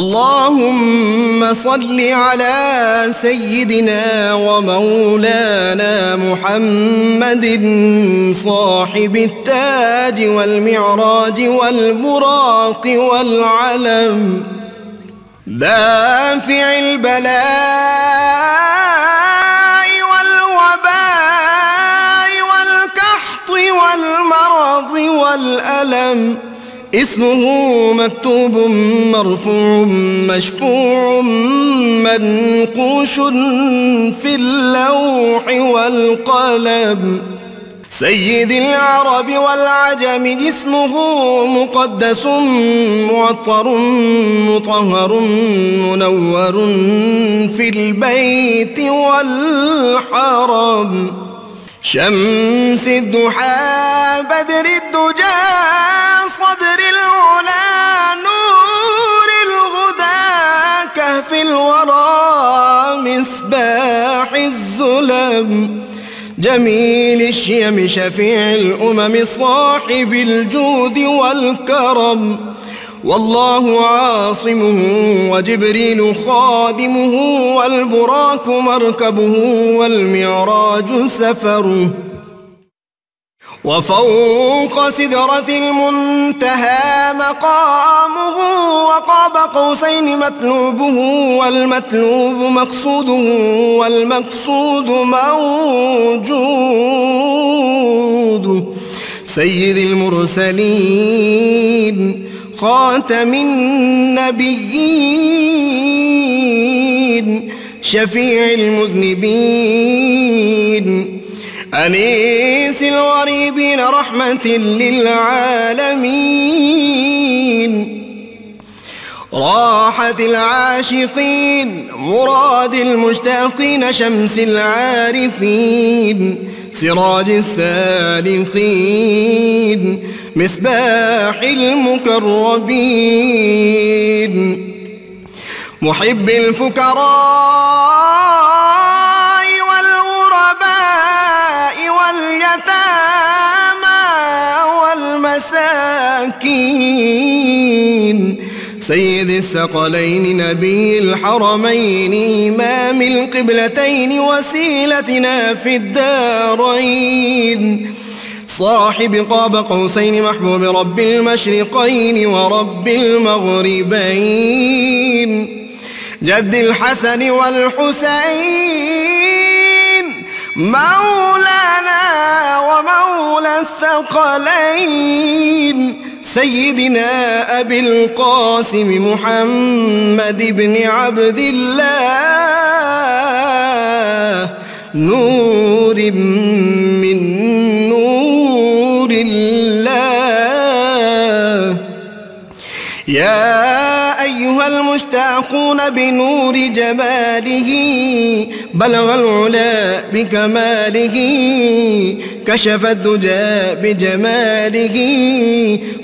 اللهم صل على سيدنا ومولانا محمد صاحب التاج والمعراج والبراق والعلم، دافع البلاء والوباء والقحط والمرض والألم، اسمه مكتوب مرفوع مشفوع منقوش في اللوح والقلم، سيد العرب والعجم، اسمه مقدس معطر مطهر منور في البيت والحرم، شمس الضحى بدر الدجى صدر العلا نور الهدى كهف الورى مصباح الظلم، جميل الشيم شفيع الأمم صاحب الجود والكرم، والله عاصمه وجبريل خادمه والبراق مركبه والمعراج سفره، وفوق سدرة المنتهى مقامه، وقاب قوسين مطلوبه والمطلوب مقصوده والمقصود موجود، سيد المرسلين خاتم النبيين شفيع المذنبين أنيس الغريبين رحمة للعالمين، راحة العاشقين مراد المشتاقين شمس العارفين سراج السالكين مصباح المقربين، محب الفقراء والغرباء واليتامى والمساكين، سيد الثقلين نبي الحرمين إمام القبلتين وسيلتنا في الدارين، صاحب قاب قوسين محبوب رب المشرقين ورب المغربين، جد الحسن والحسين مولانا ومولى الثقلين، سيدنا أبي القاسم محمد بن عبد الله نور من نور الله، يا أيها المشتاقون بنور جماله بلغ العلا بكماله، كشف الدجى بجماله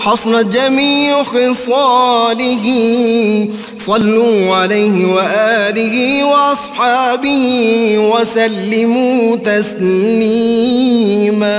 حصلت جميع خصاله، صلوا عليه وآله وأصحابه وسلموا تسليما।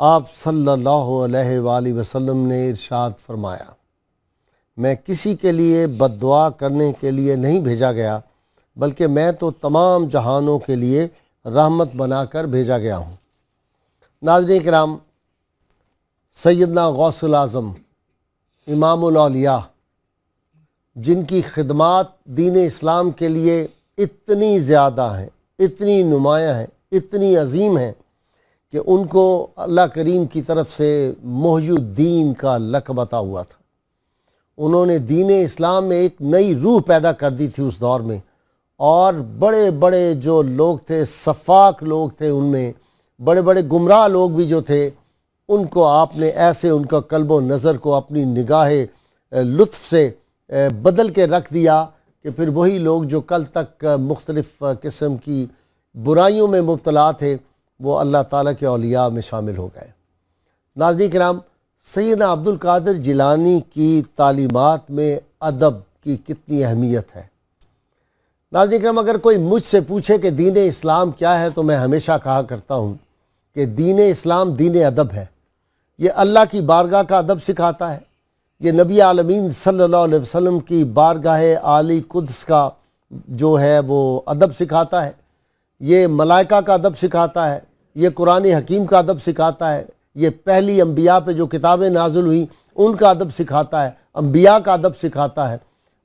آپ صلی اللہ علیہ وآلہ وسلم نے ارشاد فرمایا، میں کسی کے لیے بد دعا کرنے کے لیے نہیں بھیجا گیا، بلکہ میں تو تمام جہانوں کے لیے رحمت بنا کر بھیجا گیا ہوں۔ ناظرین کرام، سیدنا غوث الاعظم امام الاولیاء، جن کی خدمات دین اسلام کے لیے اتنی زیادہ ہیں، اتنی نمایاں ہیں، اتنی عظیم ہیں کہ ان کو اللہ کریم کی طرف سے محی الدین کا لقب عطا ہوا تھا۔ انہوں نے دین اسلام میں ایک نئی روح پیدا کر دی تھی اس دور میں، اور بڑے بڑے جو لوگ تھے، سفاک لوگ تھے، ان میں بڑے بڑے گمراہ لوگ بھی جو تھے، ان کو آپ نے ایسے ان کا قلب و نظر کو اپنی نگاہ لطف سے بدل کے رکھ دیا کہ پھر وہی لوگ جو کل تک مختلف قسم کی برائیوں میں مبتلا تھے، وہ اللہ تعالیٰ کے اولیاء میں شامل ہو گئے۔ ناظرین کرام، سیدنا عبد القادر جیلانی کی تعلیمات میں ادب کی کتنی اہمیت ہے۔ ناظرین کرام، اگر کوئی مجھ سے پوچھے کہ دین اسلام کیا ہے، تو میں ہمیشہ کہا کرتا ہوں کہ دین اسلام دین ادب ہے۔ یہ اللہ کی بارگاہ کا ادب سکھاتا ہے، یہ نبی عالمین صلی اللہ علیہ وسلم کی بارگاہ عالی قدس کا جو ہے وہ ادب سکھاتا ہے، یہ ملائکہ کا ادب سکھاتا ہے، یہ قرآن حکیم کا ادب سکھاتا ہے، یہ پہلی انبیاء پہ جو کتابیں نازل ہوئیں ان کا ادب سکھاتا ہے، انبیاء کا ادب سکھاتا ہے،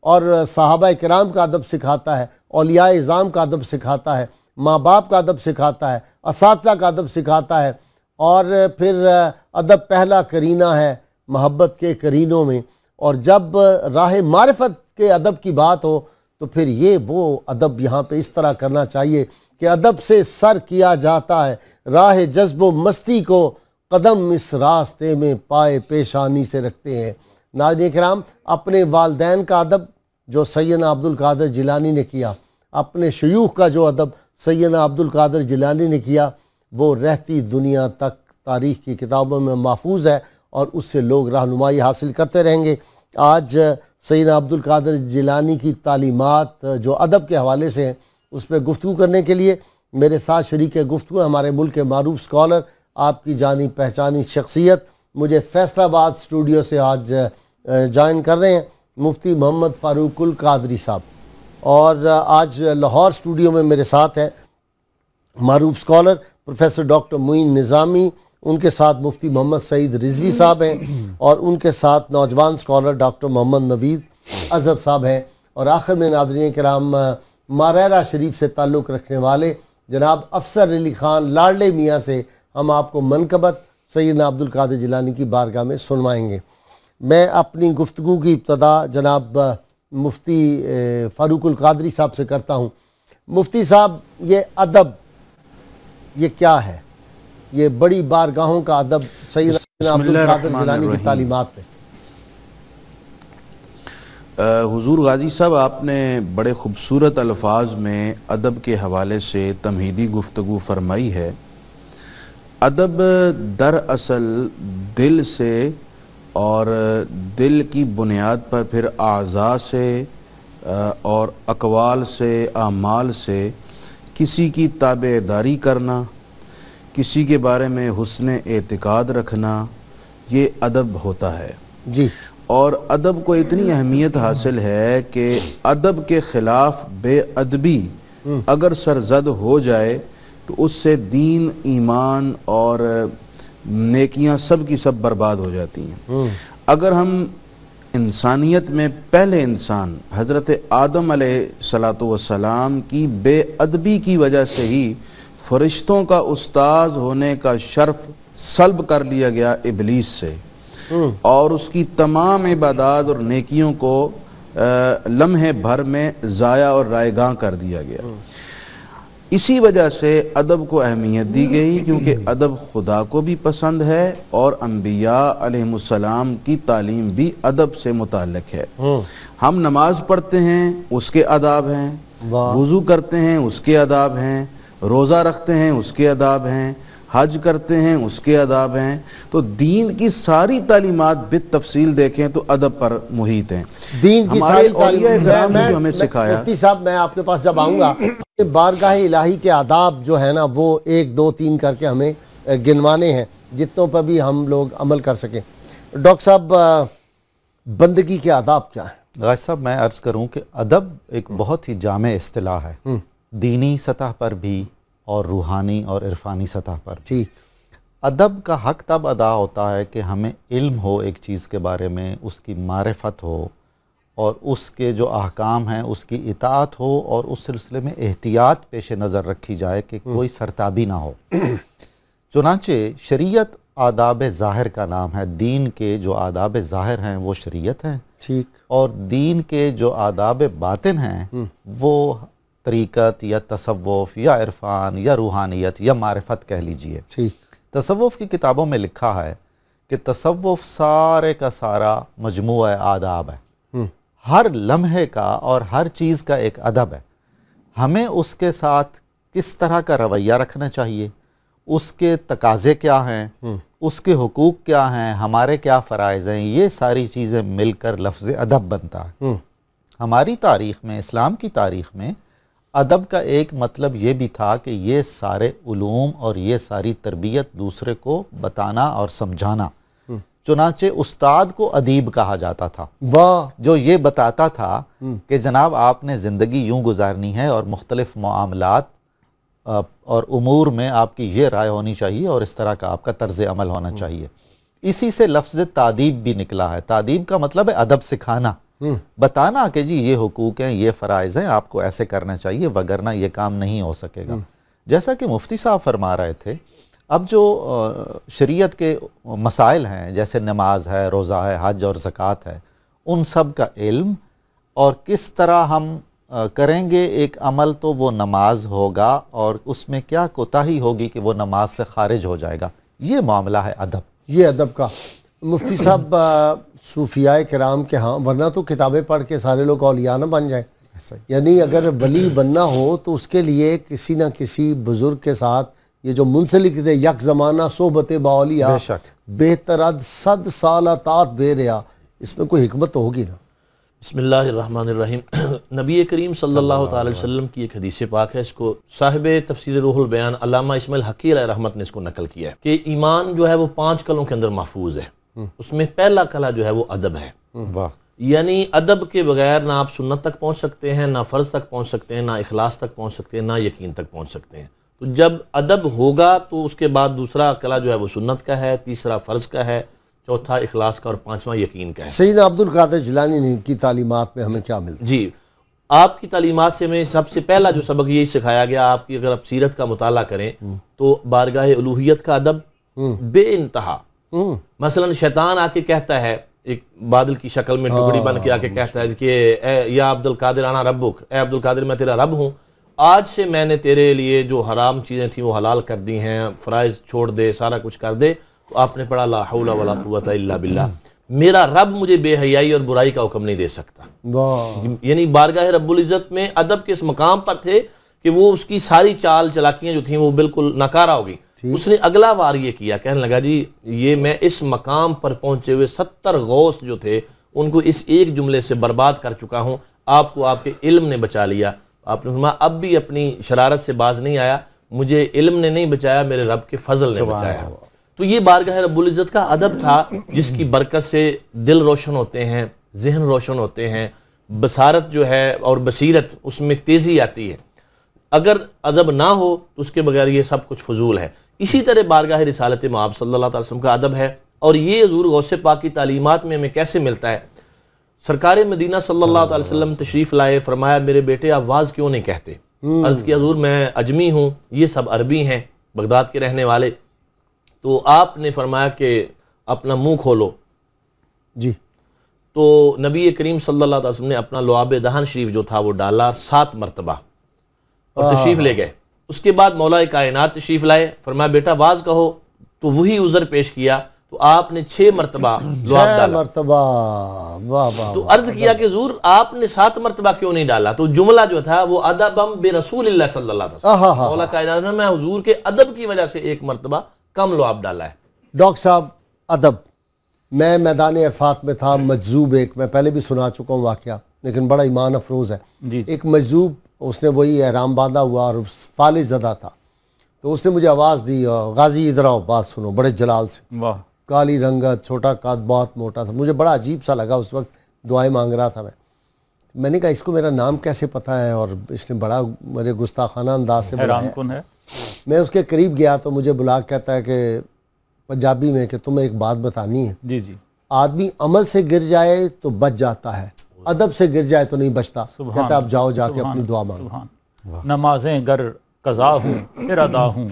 اور صحابہ کرام کا ادب سکھاتا ہے، اولیاء اعظام کا ادب سکھاتا ہے، ماں باپ کا ادب سکھاتا ہے، اساتذہ کا ادب سکھاتا ہے، اور پھر ادب پہلا کرینہ ہے محبت کے کرینوں میں۔ اور جب راہ معرفت کے ادب کی بات ہو تو پھر یہ وہ ادب یہاں پہ اس طرح کرنا چاہیے کہ ادب سے سر کیا جاتا ہے راہ جذب و مستی کو، قدم اس راستے میں پائے پیشانی سے رکھتے ہیں۔ ناظرین کرام، اپنے والدین کا ادب جو سیدنا عبد القادر جیلانی نے کیا، اپنے شیوخ کا جو ادب سیدنا عبد القادر جیلانی نے کیا، وہ رہتی دنیا تک تاریخ کی کتابوں میں محفوظ ہے، اور اس سے لوگ رہنمائی حاصل کرتے رہیں گے۔ آج سیدنا عبد القادر جیلانی کی تعلیمات جو ادب کے حوالے سے ہیں، اس پہ گفتگو کرنے کے لیے میرے ساتھ شریک گفتگو ہمارے ملک کے معروف اسکالر، آپ کی جانی پہچانی شخصیت، مجھے فیصل آباد اسٹوڈیو سے آج جوائن کر رہے ہیں، مفتی محمد فاروق القادری صاحب، اور آج لاہور اسٹوڈیو میں میرے ساتھ ہے معروف اسکالر پروفیسر ڈاکٹر معین نظامی، ان کے ساتھ مفتی محمد سعید رضوی صاحب ہیں، اور ان کے ساتھ نوجوان اسکالر ڈاکٹر محمد نوید اظہر صاحب ہیں، اور آخر میں ناظرین کرام ماریرا شریف سے تعلق رکھنے والے جناب افسر علی خان لاڈلے میاں سے ہم آپ کو منقبت سیدنا عبد القادر جیلانی کی بارگاہ میں سنوائیں گے۔ میں اپنی گفتگو کی ابتدا جناب مفتی فاروق القادری صاحب سے کرتا ہوں۔ مفتی صاحب، یہ ادب یہ کیا ہے؟ یہ بڑی بارگاہوں کا ادب سیدنا عبد القادر جیلانی کی تعلیمات ہے۔ حضور غازی صاحب، آپ نے بڑے خوبصورت الفاظ میں ادب کے حوالے سے تمہیدی گفتگو فرمائی ہے۔ ادب دراصل دل سے اور دل کی بنیاد پر پھر اعضاء سے اور اقوال سے، اعمال سے کسی کی تابعداری کرنا، کسی کے بارے میں حسن اعتقاد رکھنا، یہ ادب ہوتا ہے جی۔ اور ادب کو اتنی اہمیت حاصل ہے کہ ادب کے خلاف بے ادبی اگر سرزد ہو جائے تو اس سے دین، ایمان اور نیکیاں سب کی سب برباد ہو جاتی ہیں۔ اگر ہم انسانیت میں پہلے انسان حضرت آدم علیہ السلام کی بے ادبی کی وجہ سے ہی فرشتوں کا استاذ ہونے کا شرف سلب کر لیا گیا ابلیس سے، اور اس کی تمام عبادات اور نیکیوں کو لمحے بھر میں ضائع اور رائگاں کر دیا گیا۔ اسی وجہ سے ادب کو اہمیت دی گئی، کیونکہ ادب خدا کو بھی پسند ہے اور انبیاء علیہ السلام کی تعلیم بھی ادب سے متعلق ہے۔ ہم نماز پڑھتے ہیں، اس کے آداب ہیں، وضو کرتے ہیں، اس کے آداب ہیں، روزہ رکھتے ہیں، اس کے آداب ہیں، حج کرتے ہیں، اس کے آداب ہیں۔ تو دین کی ساری تعلیمات بالتفصیل دیکھیں تو ادب پر محیط ہیں۔ دین کی ساری تعلیمات نے جو ہمیں سکھایا۔ مفتی صاحب، میں آپ کے پاس جب آؤں گا، بارگاہ الہی کے آداب جو ہے نا، وہ 1 2 3 کر کے ہمیں گنوانے ہیں۔ جتنوں پر بھی ہم لوگ عمل کر سکیں. ڈاکٹر صاحب بندگی کے آداب کیا ہیں؟ غازی صاحب میں عرض کروں کہ ادب ایک بہت ہی جامع اصطلاح ہے، دینی سطح پر بھی اور روحانی اور عرفانی سطح پر. ٹھیک. ادب کا حق تب ادا ہوتا ہے کہ ہمیں علم ہو ایک چیز کے بارے میں، اس کی معرفت ہو اور اس کے جو احکام ہیں اس کی اطاعت ہو، اور اس سلسلے میں احتیاط پیش نظر رکھی جائے کہ کوئی سرتابی نہ ہو. چنانچہ شریعت آداب ظاہر کا نام ہے. دین کے جو آداب ظاہر ہیں وہ شریعت ہیں. ٹھیک. اور دین کے جو آداب باطن ہیں وہ طریقت یا تصوف یا عرفان یا روحانیت یا معرفت کہہ لیجئے. ٹھیک. تصوف کی کتابوں میں لکھا ہے کہ تصوف سارے کا سارا مجموعہ آداب ہے. ہر لمحے کا اور ہر چیز کا ایک ادب ہے. ہمیں اس کے ساتھ کس طرح کا رویہ رکھنا چاہیے، اس کے تقاضے کیا ہیں، اس کے حقوق کیا ہیں، ہمارے کیا فرائض ہیں، یہ ساری چیزیں مل کر لفظ ادب بنتا ہے. ہماری تاریخ میں، اسلام کی تاریخ میں ادب کا ایک مطلب یہ بھی تھا کہ یہ سارے علوم اور یہ ساری تربیت دوسرے کو بتانا اور سمجھانا. چنانچہ استاد کو ادیب کہا جاتا تھا. واہ. جو یہ بتاتا تھا کہ جناب آپ نے زندگی یوں گزارنی ہے اور مختلف معاملات اور امور میں آپ کی یہ رائے ہونی چاہیے اور اس طرح کا آپ کا طرز عمل ہونا چاہیے. اسی سے لفظ تعدیب بھی نکلا ہے. تعدیب کا مطلب ہے ادب سکھانا، بتانا کہ جی یہ حقوق ہیں، یہ فرائض ہیں، آپ کو ایسے کرنا چاہیے وگرنہ یہ کام نہیں ہو سکے گا. جیسا کہ مفتی صاحب فرما رہے تھے، اب جو شریعت کے مسائل ہیں جیسے نماز ہے، روزہ ہے، حج اور زکوٰۃ ہے، ان سب کا علم اور کس طرح ہم کریں گے ایک عمل تو وہ نماز ہوگا اور اس میں کیا کوتاہی ہوگی کہ وہ نماز سے خارج ہو جائے گا، یہ معاملہ ہے ادب. یہ ادب کا. مفتی صاحب صوفیاء کرام کے ہاں ورنہ تو کتابیں پڑھ کے سارے لوگ اولیاء نہ بن جائیں. یعنی اگر ولی بننا ہو تو اس کے لیے کسی نہ کسی بزرگ کے ساتھ یہ جو منسلک تھے یک زمانہ صحبت باولیاء بہترد 100 سال اطاعت بے ریا، اس میں کوئی حکمت تو ہوگی نا. بسم اللہ الرحمن الرحیم. نبی کریم صلی اللہ تعالی وسلم کی ایک حدیث پاک ہے، اس کو صاحب تفسیر روح البیان علامہ اسماعیل حقی علیہ رحمت نے اس کو نقل کیا ہے کہ ایمان جو ہے وہ 5 کلوں کے اندر محفوظ ہے. اس میں پہلا کلا جو ہے وہ ادب ہے. یعنی ادب کے بغیر نہ آپ سنت تک پہنچ سکتے ہیں، نہ فرض تک پہنچ سکتے ہیں، نہ اخلاص تک پہنچ سکتے ہیں، نہ یقین تک پہنچ سکتے ہیں. تو جب ادب ہوگا تو اس کے بعد دوسرا کلا جو ہے وہ سنت کا ہے، تیسرا فرض کا ہے، چوتھا اخلاص کا اور پانچواں یقین کا ہے. سیدنا عبد القادر جیلانی کی تعلیمات میں ہمیں کیا ملتا ہے؟ جی آپ کی تعلیمات سے ہمیں سب سے پہلا جو سبق یہی سکھایا گیا، آپ کی اگر آپ سیرت کا مطالعہ کریں تو بارگاہ الوہیت کا ادب بے انتہا. مثلا شیطان آ کے کہتا ہے ایک بادل کی شکل میں ٹکڑی بن کے آ کے کہتا ہے کہ اے یا عبد القادر انا ربک، اے عبد القادر میں تیرا رب ہوں، آج سے میں نے تیرے لیے جو حرام چیزیں تھیں وہ حلال کر دی ہیں، فرائض چھوڑ دے، سارا کچھ کر دے. تو آپ نے پڑھا لا حول ولا قوت الا باللہ، میرا رب مجھے بے حیائی اور برائی کا حکم نہیں دے سکتا. یعنی بارگاہ رب العزت میں ادب کے اس مقام پر تھے کہ وہ اس کی ساری چال چلاکیاں جو تھیں وہ بالکل ناکارہ ہو گئی. اس نے اگلا وار یہ کیا، کہنے لگا جی یہ میں اس مقام پر پہنچے ہوئے 70 غوث جو تھے ان کو اس ایک جملے سے برباد کر چکا ہوں، آپ کو آپ کے علم نے بچا لیا. آپ نے فرمایا اب بھی اپنی شرارت سے باز نہیں آیا، مجھے علم نے نہیں بچایا، میرے رب کے فضل نے بچایا. تو یہ بارگاہ رب العزت کا ادب تھا جس کی برکت سے دل روشن ہوتے ہیں، ذہن روشن ہوتے ہیں، بصارت جو ہے اور بصیرت اس میں تیزی آتی ہے. اگر ادب نہ ہو تو اس کے بغیر یہ سب کچھ فضول ہے. اسی طرح بارگاہ رسالت مآب صلی اللہ علیہ وسلم کا ادب ہے، اور یہ حضور غوث پاک کی تعلیمات میں ہمیں کیسے ملتا ہے. سرکار مدینہ صلی اللہ علیہ وسلم تشریف لائے، فرمایا میرے بیٹے آپ واز کیوں نہیں کہتے؟ عرض کیا حضور میں اجمی ہوں، یہ سب عربی ہیں، بغداد کے رہنے والے. تو آپ نے فرمایا کہ اپنا منہ کھولو. جی. تو نبی کریم صلی اللہ علیہ وسلم نے اپنا لعاب دہن شریف جو تھا وہ ڈالا 7 مرتبہ اور تشریف لے گئے. اس کے بعد مولا کائنات تشریف لائے، فرمایا بیٹا باز کہو، تو وہی عذر پیش کیا تو آپ نے 6 مرتبہ لعاب ڈالا. 6 مرتبہ. واہ واہ. تو عرض کیا کہ حضور آپ نے 7 مرتبہ کیوں نہیں ڈالا؟ تو جملہ جو تھا وہ ادبم برسول اللہ صلی اللہ علیہ وسلم، مولا کائنات نے میں حضور کے ادب کی وجہ سے 1 مرتبہ کم لعاب ڈالا ہے. ڈاکٹر صاحب ادب، میں میدان عرفات میں تھا، مجذوب ایک میں پہلے بھی سنا چکا ہوں واقعہ لیکن بڑا ایمان افروز ہے. ایک مجذوب اس نے وہی احرام باندھا ہوا اور فالج زدہ تھا، تو اس نے مجھے آواز دی، غازی ادھر آؤ بات سنو، بڑے جلال سے، واہ، کالی رنگت، چھوٹا قد، بہت موٹا تھا. مجھے بڑا عجیب سا لگا اس وقت، دعائیں مانگ رہا تھا میں نے کہا اس کو میرا نام کیسے پتہ ہے، اور اس نے بڑا میرے گستاخانہ انداز سے حیران بلایا. کن ہے. میں اس کے قریب گیا تو مجھے بلا کے کہتا ہے کہ پنجابی میں کہ تمہیں ایک بات بتانی ہے، جی جی، آدمی عمل سے گر جائے تو بچ جاتا ہے، ادب سے گر جائے تو نہیں بچتا. کہتا ہے اب جاؤ جا کے اپنی دعا مانگو. سبحان. نمازیں گر قضا ہوں پھر ادا ہوں،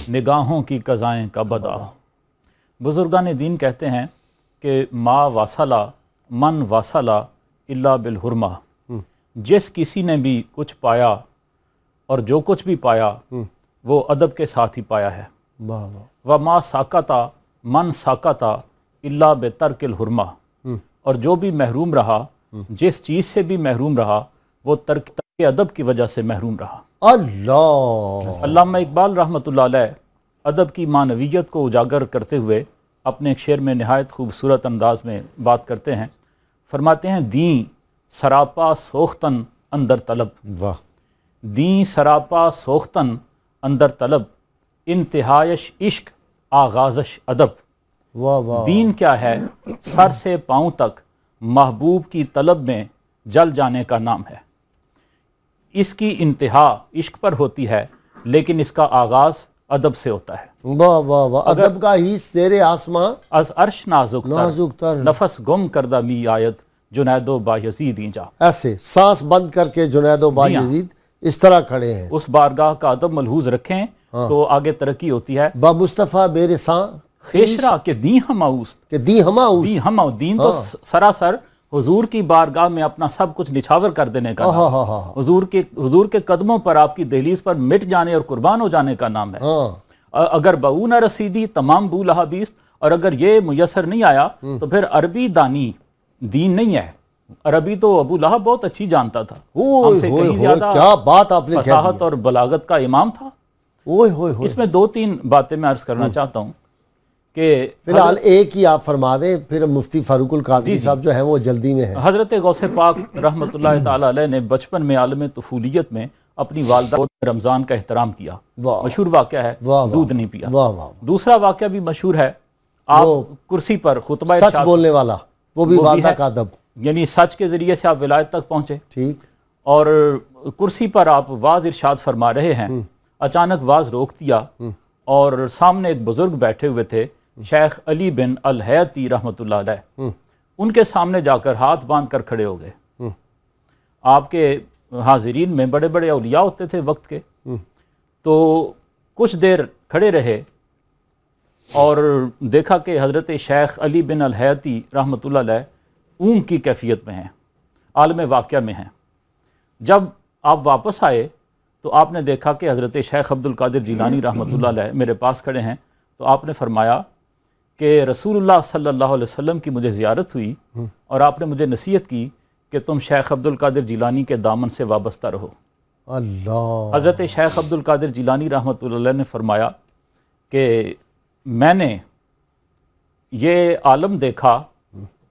نگاہوں کی قضائیں کا بدا. بزرگان دین کہتے ہیں کہ ما واصلہ من واصلہ الا بالحرمہ. جس کسی نے بھی کچھ پایا اور جو کچھ بھی پایا وہ ادب کے ساتھ ہی پایا ہے. واہ واہ. وما ساکتا من ساکتا الا بترک الحرمہ. اور جو بھی محروم رہا، جس چیز سے بھی محروم رہا، وہ ترک ادب کی وجہ سے محروم رہا. اللہ. علامہ اقبال رحمۃ اللہ علیہ ادب کی معنویت کو اجاگر کرتے ہوئے اپنے ایک شعر میں نہایت خوبصورت انداز میں بات کرتے ہیں. فرماتے ہیں دیں سراپا سوختن اندر طلب. واہ. دیں سراپا سوختن اندر طلب، انتہائش عشق آغازش ادب. واہ واہ. دین کیا ہے؟ سر سے پاؤں تک محبوب کی طلب میں جل جانے کا نام ہے. اس کی انتہا عشق پر ہوتی ہے، لیکن اس کا آغاز ادب سے ہوتا ہے. واہ واہ واہ. ادب کا ہی زیر آسماں از عرش نازک نازک تر، نفس گم کردہ می آیت جنید و بایزید اینجا. ایسے سانس بند کر کے جنید و بایزید اس طرح کھڑے ہیں. اس بارگاہ کا ادب ملحوظ رکھیں تو آگے ترقی ہوتی ہے. با مصطفیٰ بیر ساں خیشرا کہ دین ہماؤست، کہ دی ہما اس. دین ہماؤ. دین تو سراسر حضور کی بارگاہ میں اپنا سب کچھ نچھاور کر دینے کا نام ہے. حضور کے قدموں پر، آپ کی دہلیز پر مٹ جانے اور قربان ہو جانے کا نام ہے. اگر بہو نہ رسیدی تمام بو لہا بیست. اور اگر یہ میسر نہیں آیا تو پھر عربی دانی دین نہیں ہے. عربی تو ابو لہب بہت اچھی جانتا تھا، ہم سے کہیں زیادہ کیا بات آپ نے کہہ فصاحت اور بلاغت کا امام تھا. دی. اس میں دو تین باتیں میں عرض کرنا چاہتا ہوں کہ فی الحال ایک ہی آپ فرما دیں، پھر مفتی فاروق القادری صاحب جو ہیں وہ جلدی میں ہیں. حضرت غوث پاک رحمۃ اللہ تعالی علیہ نے بچپن میں عالم طفولیت میں اپنی والدہ کو رمضان کا احترام کیا. مشہور واقعہ ہے، دودھ نہیں پیا. دوسرا واقعہ بھی مشہور ہے، آپ کرسی پر خطبہ سچ بولنے والا، وہ بھی والدہ کا ادب، یعنی سچ کے ذریعے سے آپ ولایت تک پہنچے. ٹھیک. اور کرسی پر آپ واز ارشاد فرما رہے ہیں، اچانک واز روک دیا اور سامنے ایک بزرگ بیٹھے ہوئے تھے، شیخ علی بن الحیتی رحمۃ اللہ علیہ. ان کے سامنے جا کر ہاتھ باندھ کر کھڑے ہو گئے. آپ کے حاضرین میں بڑے بڑے اولیاء ہوتے تھے وقت کے، تو کچھ دیر کھڑے رہے اور دیکھا کہ حضرت شیخ علی بن الحیتی رحمۃ اللہ علیہ اونگ کی کیفیت میں ہیں، عالم واقعہ میں ہیں. جب آپ واپس آئے تو آپ نے دیکھا کہ حضرت شیخ عبد القادر جیلانی رحمۃ اللہ علیہ میرے پاس کھڑے ہیں. تو آپ نے فرمایا کہ رسول اللہ صلی اللہ علیہ وسلم کی مجھے زیارت ہوئی اور آپ نے مجھے نصیحت کی کہ تم شیخ عبد القادر جیلانی کے دامن سے وابستہ رہو. اللہ. حضرت شیخ عبد القادر جیلانی رحمۃ اللہ علیہ نے فرمایا کہ میں نے یہ عالم دیکھا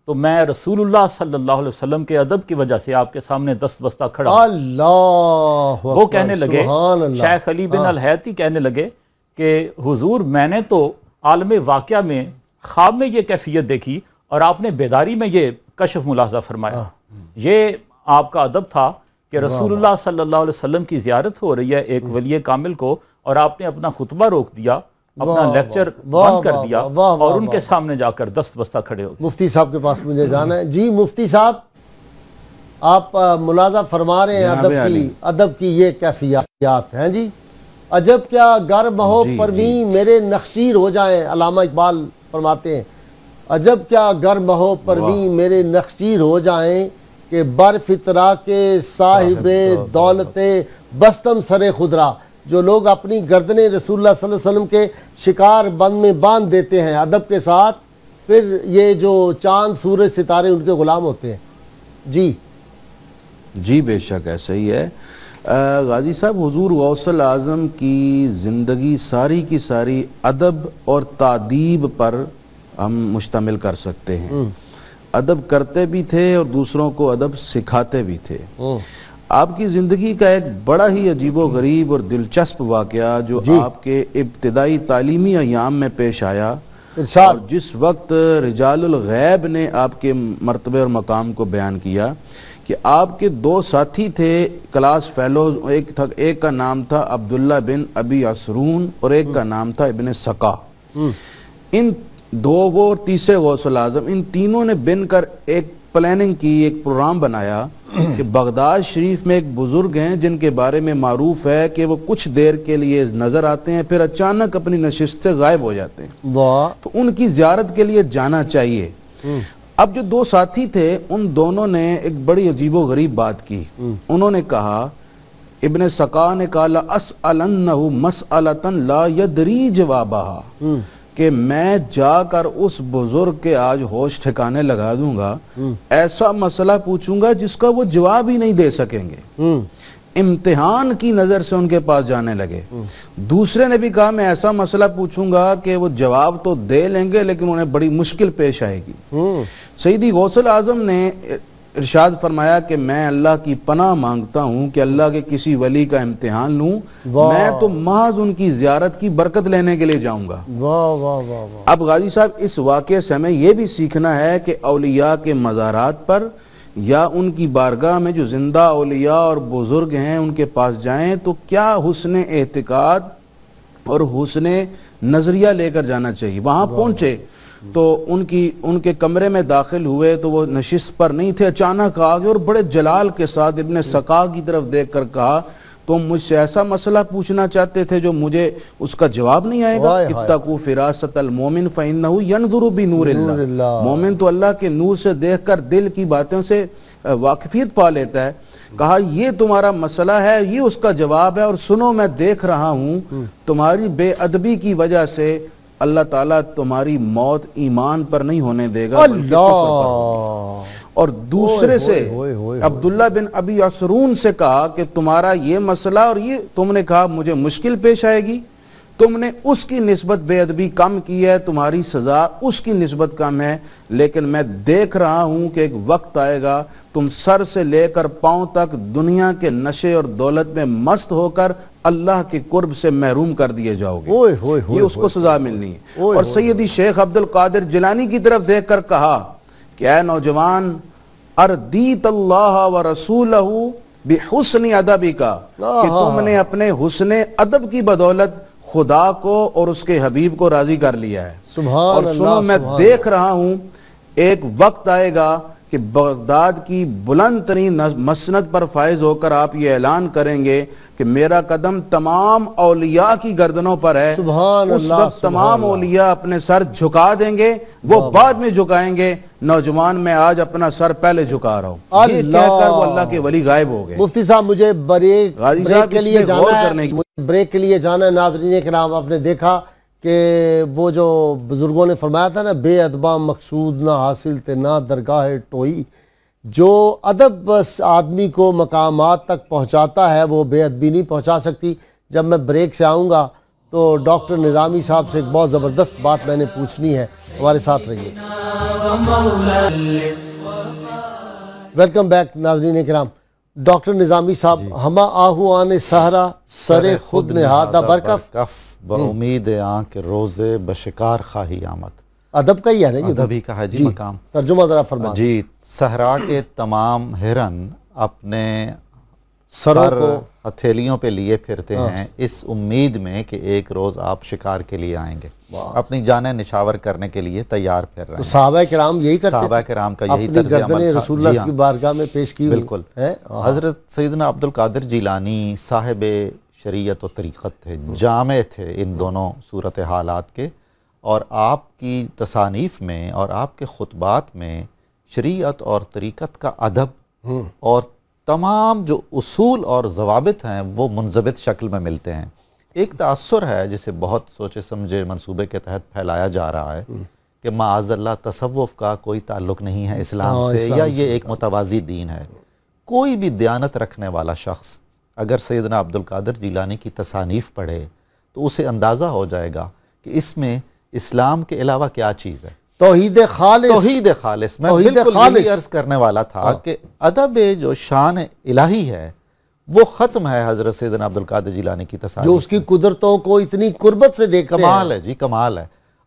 تو میں رسول اللہ صلی اللہ علیہ وسلم کے ادب کی وجہ سے آپ کے سامنے دست بستہ کھڑا ہوں. اللہ. وہ کہنے لگے، سبحان اللہ. شیخ علی بن الحیتی کہنے لگے کہ حضور میں نے تو عالم واقعہ میں خواب میں یہ کیفیت دیکھی اور آپ نے بیداری میں یہ کشف ملاحظہ فرمایا. یہ آپ کا ادب تھا کہ رسول اللہ صلی اللہ علیہ وسلم کی زیارت ہو رہی ہے ایک ولی کامل کو، اور آپ نے اپنا خطبہ روک دیا، اپنا لیکچر بند کر دیا اور ان کے سامنے جا کر دست بستہ کھڑے ہو گئے. مفتی صاحب کے پاس مجھے جانا ہے. جی مفتی صاحب، آپ ملاحظہ فرما رہے ہیں ادب کی یہ کیفیات ہیں. جی عجب کیا گر مہو پرویں میرے نخشیر ہو جائیں. علامہ اقبال فرماتے ہیں عجب کیا گر مہو پرویں میرے نخشیر ہو جائیں کہ بر فطرہ کے صاحب دولت بستم سر خدرا. جو لوگ اپنی گردنیں رسول اللہ صلی اللہ علیہ وسلم کے شکار بند میں باندھ دیتے ہیں ادب کے ساتھ، پھر یہ جو چاند سورج ستارے ان کے غلام ہوتے ہیں. جی بے شک ایسا ہی ہے. غازی صاحب، حضور غوث اعظم کی زندگی ساری کی ساری ادب اور تادیب پر ہم مشتمل کر سکتے ہیں. ادب کرتے بھی تھے اور دوسروں کو ادب سکھاتے بھی تھے. آپ کی زندگی کا ایک بڑا ہی عجیب و غریب اور دلچسپ واقعہ جو آپ کے ابتدائی تعلیمی ایام میں پیش آیا، اور جس وقت رجال الغیب نے آپ کے مرتبے اور مقام کو بیان کیا کہ آپ کے دو ساتھی تھے کلاس فیلوز، ایک کا نام تھا عبداللہ بن ابی عسرون اور ایک کا نام تھا ابن سقا. ان دو وہ تیسرے غوث الاعظم، ان تینوں نے بن کر ایک پلاننگ کی، ایک پروگرام بنایا کہ بغداد شریف میں ایک بزرگ ہیں جن کے بارے میں معروف ہے کہ وہ کچھ دیر کے لیے نظر آتے ہیں پھر اچانک اپنی نشست سے غائب ہو جاتے ہیں، تو ان کی زیارت کے لیے جانا چاہیے. اب جو دو ساتھی تھے ان دونوں نے ایک بڑی عجیب و غریب بات کی. انہوں نے کہا، ابن سقا نے کہا لَأَسْأَلَنَّهُ مَسْأَلَةً لَا يَدْرِي جَوَابَهَا، کہ میں جا کر اس بزرگ کے آج ہوش ٹھکانے لگا دوں گا، ایسا مسئلہ پوچھوں گا جس کا وہ جواب ہی نہیں دے سکیں گے. امتحان کی نظر سے ان کے پاس جانے لگے. دوسرے نے بھی کہا میں ایسا مسئلہ پوچھوں گا کہ وہ جواب تو دے لیں گے لیکن انہیں بڑی مشکل پیش آئے گی. سیدی غوث الاعظم نے ارشاد فرمایا کہ میں اللہ کی پناہ مانگتا ہوں کہ اللہ کے کسی ولی کا امتحان لوں، میں تو محض ان کی زیارت کی برکت لینے کے لیے جاؤں گا. اب غازی صاحب اس واقعے سے ہمیں یہ بھی سیکھنا ہے کہ اولیاء کے مزارات پر یا ان کی بارگاہ میں جو زندہ اولیاء اور بزرگ ہیں ان کے پاس جائیں تو کیا حسن اعتقاد اور حسن نظریہ لے کر جانا چاہیے. وہاں پہنچے تو ان کے کمرے میں داخل ہوئے تو وہ نشست پر نہیں تھے، اچانک آگے اور بڑے جلال کے ساتھ ابن سقا کی طرف دیکھ کر کہا تم مجھ سے ایسا مسئلہ پوچھنا چاہتے تھے جو مجھے اس کا جواب نہیں آئے گا. اتقوا فراست المومن فإنہ ینظر بنور اللہ، مومن تو اللہ کے نور سے دیکھ کر دل کی باتوں سے واقفیت پا لیتا ہے. کہا یہ تمہارا مسئلہ ہے، یہ اس کا جواب ہے، اور سنو میں دیکھ رہا ہوں تمہاری بے ادبی کی وجہ سے اللہ تعالیٰ تمہاری موت ایمان پر نہیں ہونے دے گا. اور دوسرے سے عبداللہ بن ابی عسرون سے کہا کہ تمہارا یہ مسئلہ اور یہ تم نے کہا مجھے مشکل پیش آئے گی، تم نے اس کی نسبت بے ادبی کم کی ہے، تمہاری سزا اس کی نسبت کم ہے، لیکن میں دیکھ رہا ہوں کہ ایک وقت آئے گا تم سر سے لے کر پاؤں تک دنیا کے نشے اور دولت میں مست ہو کر اللہ کے قرب سے محروم کر دیے جاؤ گے. یہ اس کو سزا ملنی ہے. اور سیدی شیخ عبد القادر جیلانی کی طرف دیکھ کر کہا کہ اے نوجوان، اردیت اللہ و رسولہ بحسن ادبک، کہ تم نے اپنے حسن ادب کی بدولت خدا کو اور اس کے حبیب کو راضی کر لیا ہے. اور سنو میں دیکھ رہا ہوں ایک وقت آئے گا کہ بغداد کی بلند ترین مسند پر فائز ہو کر آپ یہ اعلان کریں گے کہ میرا قدم تمام اولیاء کی گردنوں پر ہے. اس وقت تمام اولیاء اپنے سر جھکا دیں گے، وہ بعد میں جھکائیں گے. نوجوان میں آج اپنا سر پہلے جھکا رہا ہوں. یہ کہہ کر وہ اللہ کے ولی غائب ہو گئے. مفتی صاحب مجھے بریک کے لیے جانا ہے. ناظرین کرام، آپ نے دیکھا کہ وہ جو بزرگوں نے فرمایا تھا نا، بے ادبا مقصود نہ حاصل تے نہ درگاہ ٹوئی. جو ادب آدمی کو مقامات تک پہنچاتا ہے وہ بے ادبی نہیں پہنچا سکتی. جب میں بریک سے آؤں گا تو ڈاکٹر نظامی صاحب سے ایک بہت زبردست بات میں نے پوچھنی ہے. ہمارے ساتھ رہیے. ویلکم بیک ناظرین کرام. ڈاکٹر نظامی صاحب، ہما آہو آنے سہرا سر خود نہادہ برکف امید آنکھ روزے بشکار خواہی آمد. ادب کا ہی ہے نا، یہ ادب ہی کا ہے جی مقام. ترجمہ ذرا فرما. جی، صحرا کے تمام ہرن اپنے سر ہتھیلیوں پہ لیے پھرتے ہیں اس امید میں کہ ایک روز آپ شکار کے لیے آئیں گے، اپنی جانیں نشاور کرنے کے لیے تیار پھر رہے ہیں. صحابہ کرام یہی کرتے صحابہ کرام کا یہی اپنی طرز عمل گردنیں تھا. رسول اللہ کی بارگاہ میں پیش کی. بالکل. حضرت سیدنا عبد القادر جیلانی صاحب شریعت و طریقت تھے، جامع تھے ان دونوں صورتحالات کے، اور آپ کی تصانیف میں اور آپ کے خطبات میں شریعت اور طریقت کا ادب اور تمام جو اصول اور ضوابط ہیں وہ منضبط شکل میں ملتے ہیں. ایک تاثر ہے جسے بہت سوچے سمجھے منصوبے کے تحت پھیلایا جا رہا ہے کہ معاذ اللہ تصوف کا کوئی تعلق نہیں ہے اسلام سے، یا یہ ایک متوازی دین ہے. کوئی بھی دیانت رکھنے والا شخص اگر سیدنا عبد القادر جیلانی کی تصانیف پڑھے تو اسے اندازہ ہو جائے گا کہ اس میں اسلام کے علاوہ کیا چیز ہے. توحید خالص. توحید خالص. میں بالکل یہی عرض کرنے والا تھا کہ ادب جو شان الہی ہے وہ ختم ہے حضرت سیدنا عبد القادر جیلانی کی تصاریف، جو اس کی قدرتوں کو اتنی قربت سے دیکھتے ہیں. کمال ہے جی، کمال ہے.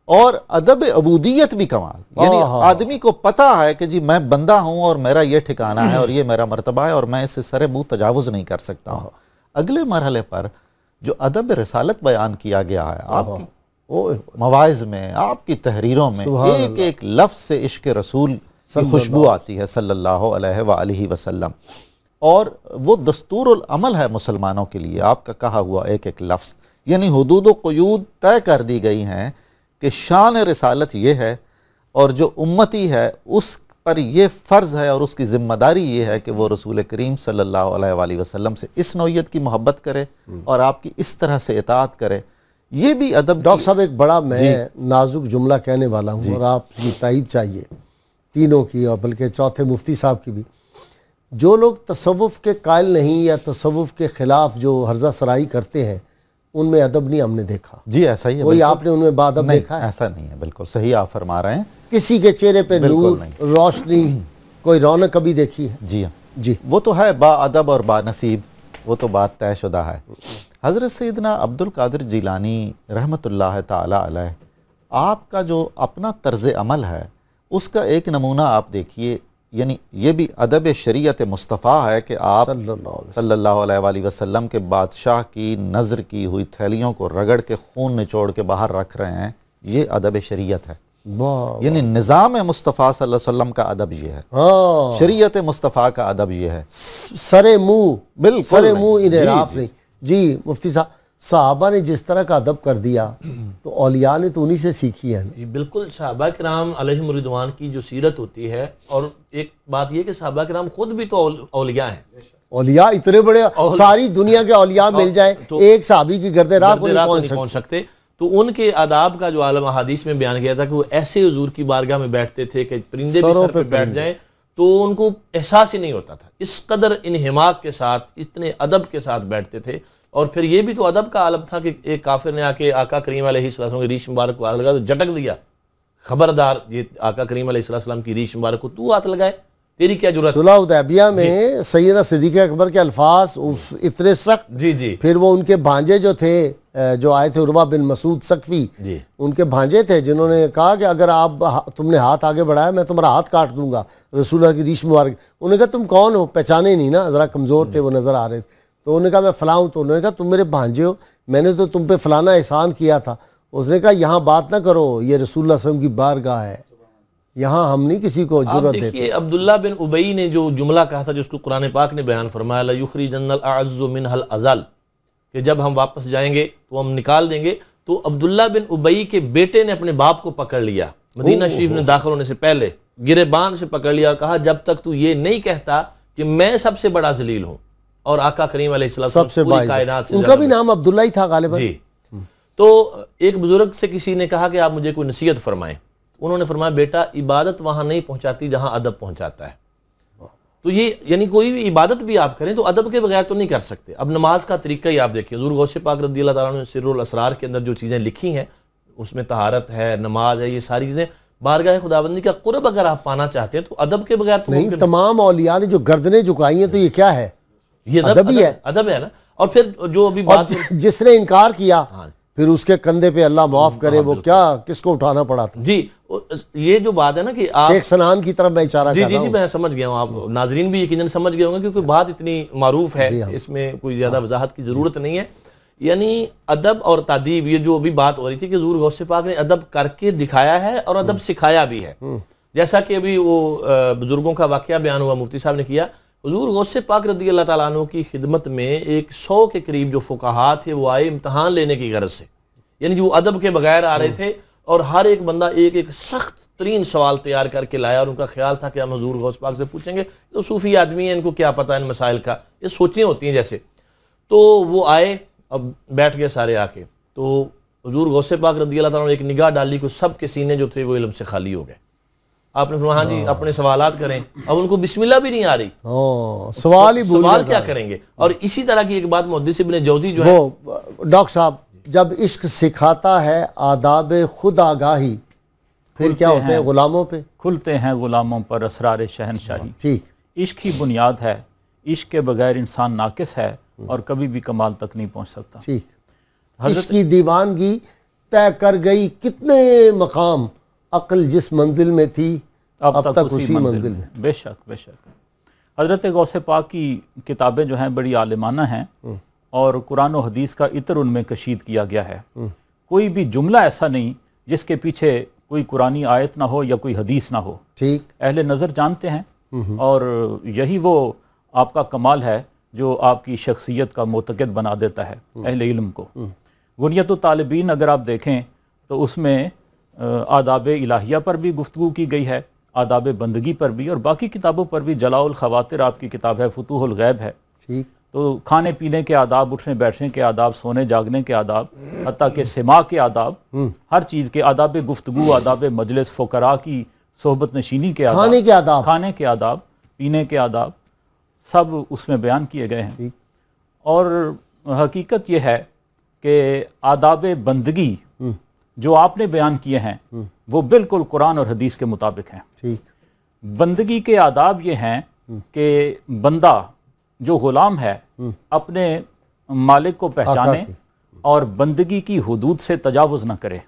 اور ادب عبودیت بھی کمال، یعنی آدمی کو پتا ہے کہ جی میں بندہ ہوں اور میرا یہ ٹھکانہ ہے اور یہ میرا مرتبہ ہے اور میں اس سے سر منہ تجاوز نہیں کر سکتا ہوں. اگلے مرحلے پر جو ادب رسالت بیان کیا گیا ہے آپ کی مواعظ میں، آپ کی تحریروں میں، ایک ایک لفظ سے عشق رسول کی خوشبو آتی ہے صلی اللہ علیہ وآلہ وسلم. اور وہ دستور العمل ہے مسلمانوں کے لیے، آپ کا کہا ہوا ایک ایک لفظ. یعنی حدود و قیود طے کر دی گئی ہیں کہ شان رسالت یہ ہے، اور جو امتی ہے اس پر یہ فرض ہے اور اس کی ذمہ داری یہ ہے کہ وہ رسول کریم صلی اللہ علیہ وآلہ وسلم سے اس نوعیت کی محبت کرے اور آپ کی اس طرح سے اطاعت کرے. یہ بھی ادب. ڈاکٹر صاحب ایک بڑا میں نازک جملہ کہنے والا ہوں اور آپ کی تائید چاہیے، تینوں کی اور بلکہ چوتھے مفتی صاحب کی بھی. جو لوگ تصوف کے قائل نہیں یا تصوف کے خلاف جو ہرزہ سرائی کرتے ہیں ان میں ادب نہیں ہم نے دیکھا. جی ایسا ہی ہے. کوئی آپ نے ان میں بادب دیکھا ہے؟ ایسا نہیں ہے، بالکل صحیح آپ فرما رہے ہیں. کسی کے چہرے پہ نور، روشنی، کوئی رونق کبھی دیکھی ہے؟ جی ہاں جی. وہ تو ہے با ادب اور با نصیب، وہ تو بات طے شدہ ہے. حضرت سیدنا عبد القادر جیلانی رحمۃ اللہ تعالی علیہ، آپ کا جو اپنا طرز عمل ہے اس کا ایک نمونہ آپ دیکھیے. یعنی یہ بھی ادب شریعت مصطفیٰ ہے کہ آپ صلی اللہ علیہ وآلہ وسلم کے بادشاہ کی نظر کی ہوئی تھیلیوں کو رگڑ کے خون نچوڑ کے باہر رکھ رہے ہیں. یہ ادب شریعت ہے. یعنی نظام مصطفیٰ صلی اللہ علیہ وسلم کا ادب یہ ہے، شریعت مصطفیٰ کا ادب یہ ہے. سرے منہ، بالکل سرے منہ انحراف نہیں. جی مفتی صاحب، صحابہ نے جس طرح کا ادب کر دیا تو اولیاء نے تو انہی سے سیکھی ہے. بالکل. صحابہ کرام علیہم الرضوان کی جو سیرت ہوتی ہے، اور ایک بات یہ کہ صحابہ کرام خود بھی تو اولیاء ہیں. اولیاء اتنے بڑے، ساری دنیا کے اولیاء مل جائیں ایک صحابی کی گردِ راہ کو نہیں پہنچ سکتے. تو ان کے آداب کا جو عالم احادیث میں بیان کیا تھا کہ وہ ایسے حضور کی بارگاہ میں بیٹھتے تھے کہ پرندے بھی سر پہ بیٹھ جائیں تو ان کو احساس ہی نہیں ہوتا تھا. اس قدر انہماک کے ساتھ، اتنے ادب کے ساتھ بیٹھتے تھے. اور پھر یہ بھی تو ادب کا عالم تھا کہ ایک کافر نے آ کے آقا کریم علیہ السلام کی ریش مبارک کو ہاتھ لگا تو جھٹک دیا. خبردار، یہ آقا کریم علیہ السلام کی ریش مبارک کو تو ہاتھ لگائے، تیری کیا جرات. صلح حدیبیہ میں سیدنا صدیق اکبر کے الفاظ اتنے سخت. جی جی. پھر وہ ان کے بھانجے جو تھے، جو آئے تھے عروہ بن مسعود ثقفی، ان کے بھانجے تھے جنہوں نے کہا کہ اگر تم نے ہاتھ آگے بڑھایا میں تمہارا ہاتھ کاٹ دوں گا رسول اللہ کی ریش مبارک. انہوں نے کہا تم کون ہو؟ پہچانے نہیں نا، ذرا کمزور تھے وہ نظر آ رہے تھے. تو انہوں نے کہا میں فلاں ہوں. تو انہوں نے کہا تم میرے بھانجے ہو، میں نے تو تم پہ فلانا احسان کیا تھا. اس نے کہا یہاں بات نہ کرو، یہ رسول اللہ صلی اللہ علیہ وسلم کی بارگاہ ہے، یہاں ہم نہیں کسی کو جرأت دیتے. دیکھیے عبداللہ بن ابی نے جو جملہ کہا تھا، جس کو قرآن پاک نے بیان فرمایا لَيُخْرِجَنَّ الْأَعَزُّ مِنْهَا الْأَذَلَّ، کہ جب ہم واپس جائیں گے تو ہم نکال دیں گے. تو عبداللہ بن ابی کے بیٹے نے اپنے باپ کو پکڑ لیا مدینہ شریف میں داخل ہونے سے پہلے، گریبان سے پکڑ لیا اور کہا جب تک تو یہ نہیں کہتا کہ میں سب سے بڑا ذلیل ہوں اور آقا کریم علیہ السلام سب سے پوری کائنات سے ان کا بھی نام عبداللہ ہی تھا غالباً. جی. تو ایک بزرگ سے کسی نے کہا کہ آپ مجھے کوئی نصیحت فرمائیں. انہوں نے فرمایا بیٹا عبادت وہاں نہیں پہنچاتی جہاں ادب پہنچاتا ہے. تو یہ یعنی کوئی بھی عبادت بھی آپ کریں تو ادب کے بغیر تو نہیں کر سکتے. اب نماز کا طریقہ ہی آپ دیکھیں، حضور غوث پاک رضی اللہ تعالیٰ نے سر الاسرار کے اندر جو چیزیں لکھی ہیں اس میں طہارت ہے، نماز ہے، یہ ساری چیزیں. بارگاہ خداوندی کا قرب اگر آپ پانا چاہتے ہیں تو ادب کے بغیر تو نہیں. تمام اولیاء نے جو گردنیں جھکائی ہیں تو یہ کیا ہے؟ یہ ادب ہی ہے. ادب ہے نا. اور پھر جو ابھی بات جس نے انکار کیا پھر اس کے کندھے پہ اللہ معاف کرے وہ کیا کس کو اٹھانا پڑا تھا. جی یہ جو بات ہے نا کہ آپ شیخ سنان کی طرف میں اشارہ کر رہا ہوں. جی میں سمجھ گیا ہوں. آپ ناظرین بھی یقیناً سمجھ گئے ہوں گے کیونکہ بات اتنی معروف ہے، اس میں کوئی زیادہ وضاحت کی ضرورت نہیں ہے. یعنی ادب اور تادیب، یہ جو ابھی بات ہو رہی تھی کہ حضور غوث پاک نے ادب کر کے دکھایا ہے اور ادب سکھایا بھی ہے. جیسا کہ ابھی وہ بزرگوں کا واقعہ بیان ہوا مفتی صاحب نے کیا. حضور غوث پاک رضی اللہ تعالیٰ عنہ کی خدمت میں 100 کے قریب جو فقہا تھے وہ آئے امتحان لینے کی غرض سے. یعنی جو ادب کے بغیر آ رہے تھے اور ہر ایک بندہ ایک ایک سخت ترین سوال تیار کر کے لایا اور ان کا خیال تھا کہ ہم حضور غوث پاک سے پوچھیں گے تو صوفی آدمی ہیں، ان کو کیا پتہ ان مسائل کا، یہ سوچیں ہوتی ہیں جیسے. تو وہ آئے، اب بیٹھ گئے سارے آ کے. تو حضور غوث پاک رضی اللہ تعالیٰ نے ایک نگاہ ڈالی کو سب کے سینے جو تھے وہ علم سے خالی ہو گئے. آپ نے فرمایا ہاں جی اپنے سوالات کریں. اب ان کو بسم اللہ بھی نہیں آ رہی، سوال کیا کریں گے. اور اسی طرح کی ایک بات محدث ابن جوزی جو ہے ڈاکٹر صاحب، جب عشق سکھاتا ہے آداب خود آگاہی پھر کیا ہوتے ہیں غلاموں پہ کھلتے ہیں غلاموں پر اسرار شہنشاہی. ٹھیک. عشق ہی بنیاد ہے عشق کے بغیر انسان ناقص ہے اور کبھی بھی کمال تک نہیں پہنچ سکتا۔ ٹھیک، عشق کی دیوانگی طے کر گئی کتنے مقام، عقل جس منزل میں تھی اب تک اسی منزل میں۔ بے شک بے شک۔ حضرت غوث پاک کی کتابیں جو ہیں بڑی عالمانہ ہیں اور قرآن و حدیث کا عطر ان میں کشید کیا گیا ہے۔ کوئی بھی جملہ ایسا نہیں جس کے پیچھے کوئی قرآنی آیت نہ ہو یا کوئی حدیث نہ ہو۔ ٹھیک، اہل نظر جانتے ہیں اور یہی وہ آپ کا کمال ہے جو آپ کی شخصیت کا معتقد بنا دیتا ہے اہل علم کو۔ غنیت الطالبین اگر آپ دیکھیں تو اس میں آداب الہیہ پر بھی گفتگو کی گئی ہے، آداب بندگی پر بھی، اور باقی کتابوں پر بھی۔ جلاء الخواطر آپ کی کتاب ہے، فتوح الغیب ہے۔ ٹھیک، تو کھانے پینے کے آداب، اٹھنے بیٹھنے کے آداب، سونے جاگنے کے آداب، حتیٰ کہ سماع کے آداب، ہر چیز کے آداب گفتگو، آداب مجلس، فقراء کی صحبت نشینی کے آداب، کھانے کے آداب، پینے کے آداب، سب اس میں بیان کیے گئے ہیں۔ اور حقیقت یہ ہے کہ آداب بندگی جو آپ نے بیان کیے ہیں وہ بالکل قرآن اور حدیث کے مطابق ہیں۔ بندگی کے آداب یہ ہیں کہ بندہ جو غلام ہے اپنے مالک کو پہچانے اور بندگی کی حدود سے تجاوز نہ کرے۔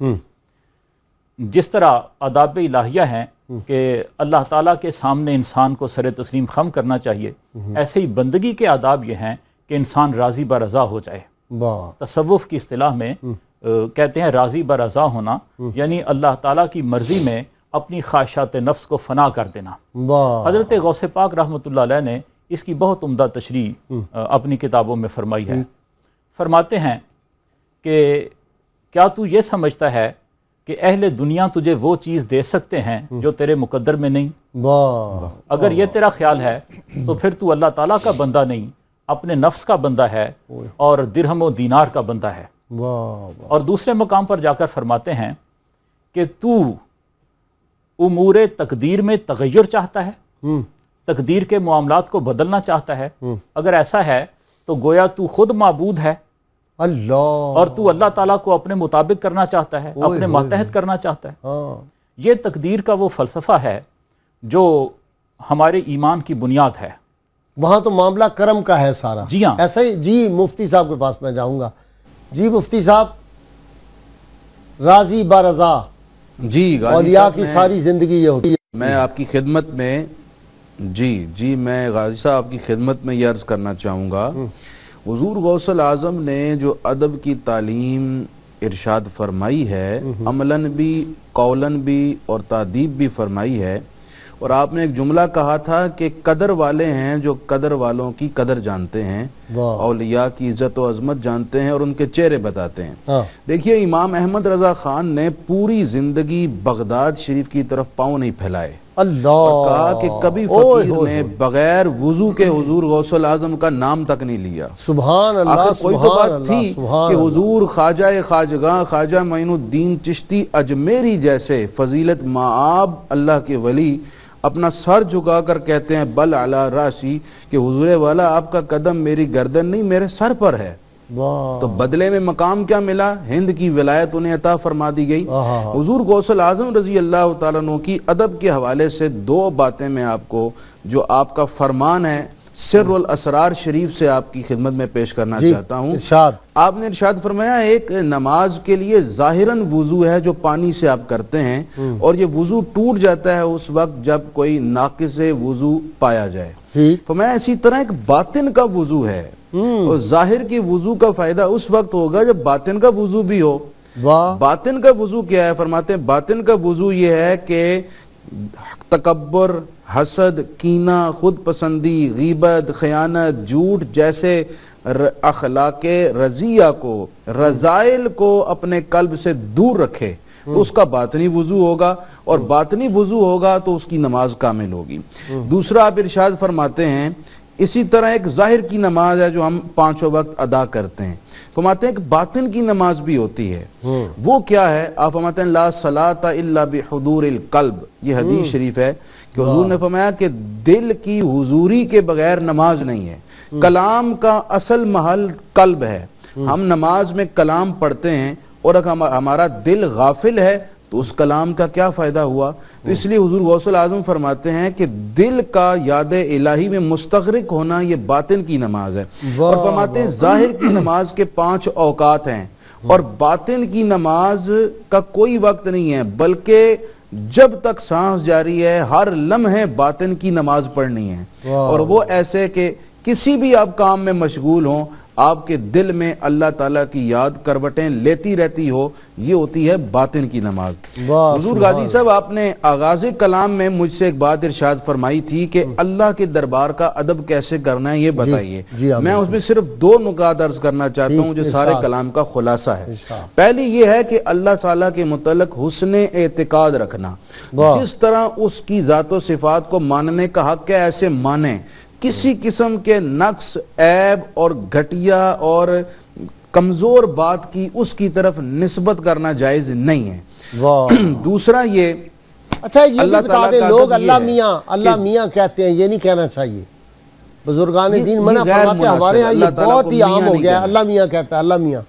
جس طرح آداب الہیہ ہیں کہ اللہ تعالیٰ کے سامنے انسان کو سر تسلیم خم کرنا چاہیے، ایسے ہی بندگی کے آداب یہ ہیں کہ انسان راضی برضا ہو جائے۔ تصوف کی اصطلاح میں کہتے ہیں راضی برضا ہونا، یعنی اللہ تعالیٰ کی مرضی میں اپنی خواہشات نفس کو فنا کر دینا۔ حضرت غوث پاک رحمۃ اللہ علیہ نے اس کی بہت عمدہ تشریح اپنی کتابوں میں فرمائی ہے۔ فرماتے ہیں کہ کیا تو یہ سمجھتا ہے کہ اہل دنیا تجھے وہ چیز دے سکتے ہیں جو تیرے مقدر میں نہیں؟ اگر یہ تیرا خیال ہے تو پھر تو اللہ تعالیٰ کا بندہ نہیں، اپنے نفس کا بندہ ہے اور درہم و دینار کا بندہ ہے۔ اور دوسرے مقام پر جا کر فرماتے ہیں کہ تو امور تقدیر میں تغیر چاہتا ہے، تقدیر کے معاملات کو بدلنا چاہتا ہے۔ اگر ایسا ہے تو گویا تو خود معبود ہے اور تو اللہ تعالیٰ کو اپنے مطابق کرنا چاہتا ہے، اپنے ماتحت کرنا چاہتا ہے۔ یہ تقدیر کا وہ فلسفہ ہے جو ہمارے ایمان کی بنیاد ہے۔ وہاں تو معاملہ کرم کا ہے سارا۔ جی ہاں، ایسا ہی۔ جی مفتی صاحب کے پاس میں جاؤں گا۔ جی مفتی صاحب، راضی برضا جی اولیاء کی ساری زندگی یہ ہوتی ہے۔ میں آپ کی خدمت میں میں غازی صاحب آپ کی خدمت میں یہ عرض کرنا چاہوں گا، حضور غوث الاعظم نے جو ادب کی تعلیم ارشاد فرمائی ہے، عملاً بھی قولاً بھی اور تادیب بھی فرمائی ہے، اور آپ نے ایک جملہ کہا تھا کہ قدر والے ہیں جو قدر والوں کی قدر جانتے ہیں، اولیاء کی عزت و عظمت جانتے ہیں اور ان کے چہرے بتاتے ہیں۔ دیکھیے امام احمد رضا خان نے پوری زندگی بغداد شریف کی طرف پاؤں نہیں پھیلائے، اور کہا کہ کبھی فقیر نے بغیر وضو کے حضور غوث الاعظم کا نام تک نہیں لیا۔ سبحان اللہ، آخر کوئی تو بات تھی کہ حضور خواجہ خواجگاں خواجہ معین الدین چشتی اجمیری جیسے فضیلت مآب اللہ کے ولی اپنا سر جھکا کر کہتے ہیں بل علی راسی، کہ حضور والا آپ کا قدم میری گردن نہیں میرے سر پر ہے۔ تو بدلے میں مقام کیا ملا؟ ہند کی ولایت انہیں عطا فرما دی گئی۔ حضور غوث الاعظم رضی اللہ تعالیٰ عنہ کی ادب کے حوالے سے دو باتیں میں آپ کو، جو آپ کا فرمان ہے سر الاسرار شریف سے آپ کی خدمت میں پیش کرنا چاہتا ہوں۔ آپ نے ارشاد فرمایا ایک نماز کے لیے ظاہراً وضو ہے جو پانی سے آپ کرتے ہیں، اور یہ وضو ٹوٹ جاتا ہے اس وقت جب کوئی ناقص وضو پایا جائے۔ فرمایا اسی طرح ایک باطن کا وضو ہے، اور ظاہر کی وضو کا فائدہ اس وقت ہوگا جب باطن کا وضو بھی ہو۔ باطن کا وضو کیا ہے؟ فرماتے ہیں باطن کا وضو یہ ہے کہ تکبر، حسد، کینہ، خود پسندی، غیبت، خیانت، جھوٹ جیسے اخلاق رضیہ کو، رذائل کو اپنے قلب سے دور رکھے تو اس کا باطنی وضو ہوگا، اور باطنی وضو ہوگا تو اس کی نماز کامل ہوگی۔ دوسرا آپ ارشاد فرماتے ہیں اسی طرح ایک ظاہر کی نماز ہے جو ہم پانچوں وقت ادا کرتے ہیں، فرماتے ہیں کہ باطن کی نماز بھی ہوتی ہے۔ وہ کیا ہے؟ آپ فرماتے ہیں لا صلاۃ الا بحضور القلب، یہ حدیث شریف ہے کہ حضور نے فرمایا کہ دل کی حضوری کے بغیر نماز نہیں ہے۔ کلام کا اصل محل قلب ہے۔ ہم نماز میں کلام پڑھتے ہیں اور اگر ہمارا دل غافل ہے تو اس کلام کا کیا فائدہ ہوا؟ تو اس لیے حضور غوث الاعظم فرماتے ہیں کہ دل کا یاد الہی میں مستغرق ہونا یہ باطن کی نماز ہے، اور فرماتے ہیں ظاہر کی نماز کے 5 اوقات ہیں اور باطن کی نماز کا کوئی وقت نہیں ہے، بلکہ جب تک سانس جاری ہے ہر لمحے باطن کی نماز پڑھنی ہے، اور وہ ایسے کہ کسی بھی آپ کام میں مشغول ہوں آپ کے دل میں اللہ تعالیٰ کی یاد کروٹیں لیتی رہتی ہو، یہ ہوتی ہے باطن کی نماز۔ حضور غازی صاحب آپ نے آغاز کلام میں مجھ سے ایک بات ارشاد فرمائی تھی کہ اللہ کے دربار کا ادب کیسے کرنا ہے یہ بتائیے۔ میں اس میں صرف 2 نکات عرض کرنا چاہتا ہوں جو سارے کلام کا خلاصہ ہے۔ پہلی یہ ہے کہ اللہ تعالیٰ کے متعلق حسن اعتقاد رکھنا، جس طرح اس کی ذات و صفات کو ماننے کا حق ہے ایسے مانیں، کسی قسم کے نقص، عیب اور گھٹیا اور کمزور بات کی اس کی طرف نسبت کرنا جائز نہیں ہے۔ دوسرا یہ اچھا یہ بھی بتا دیں، لوگ اللہ میاں کہتے ہیں، یہ نہیں کہنا چاہیے، بزرگان دین منع فرماتے ہیں، ہمارے ہاں یہ بہت ہی عام ہو گیا ہے، اللہ میاں کہتا ہے، اللہ میاں۔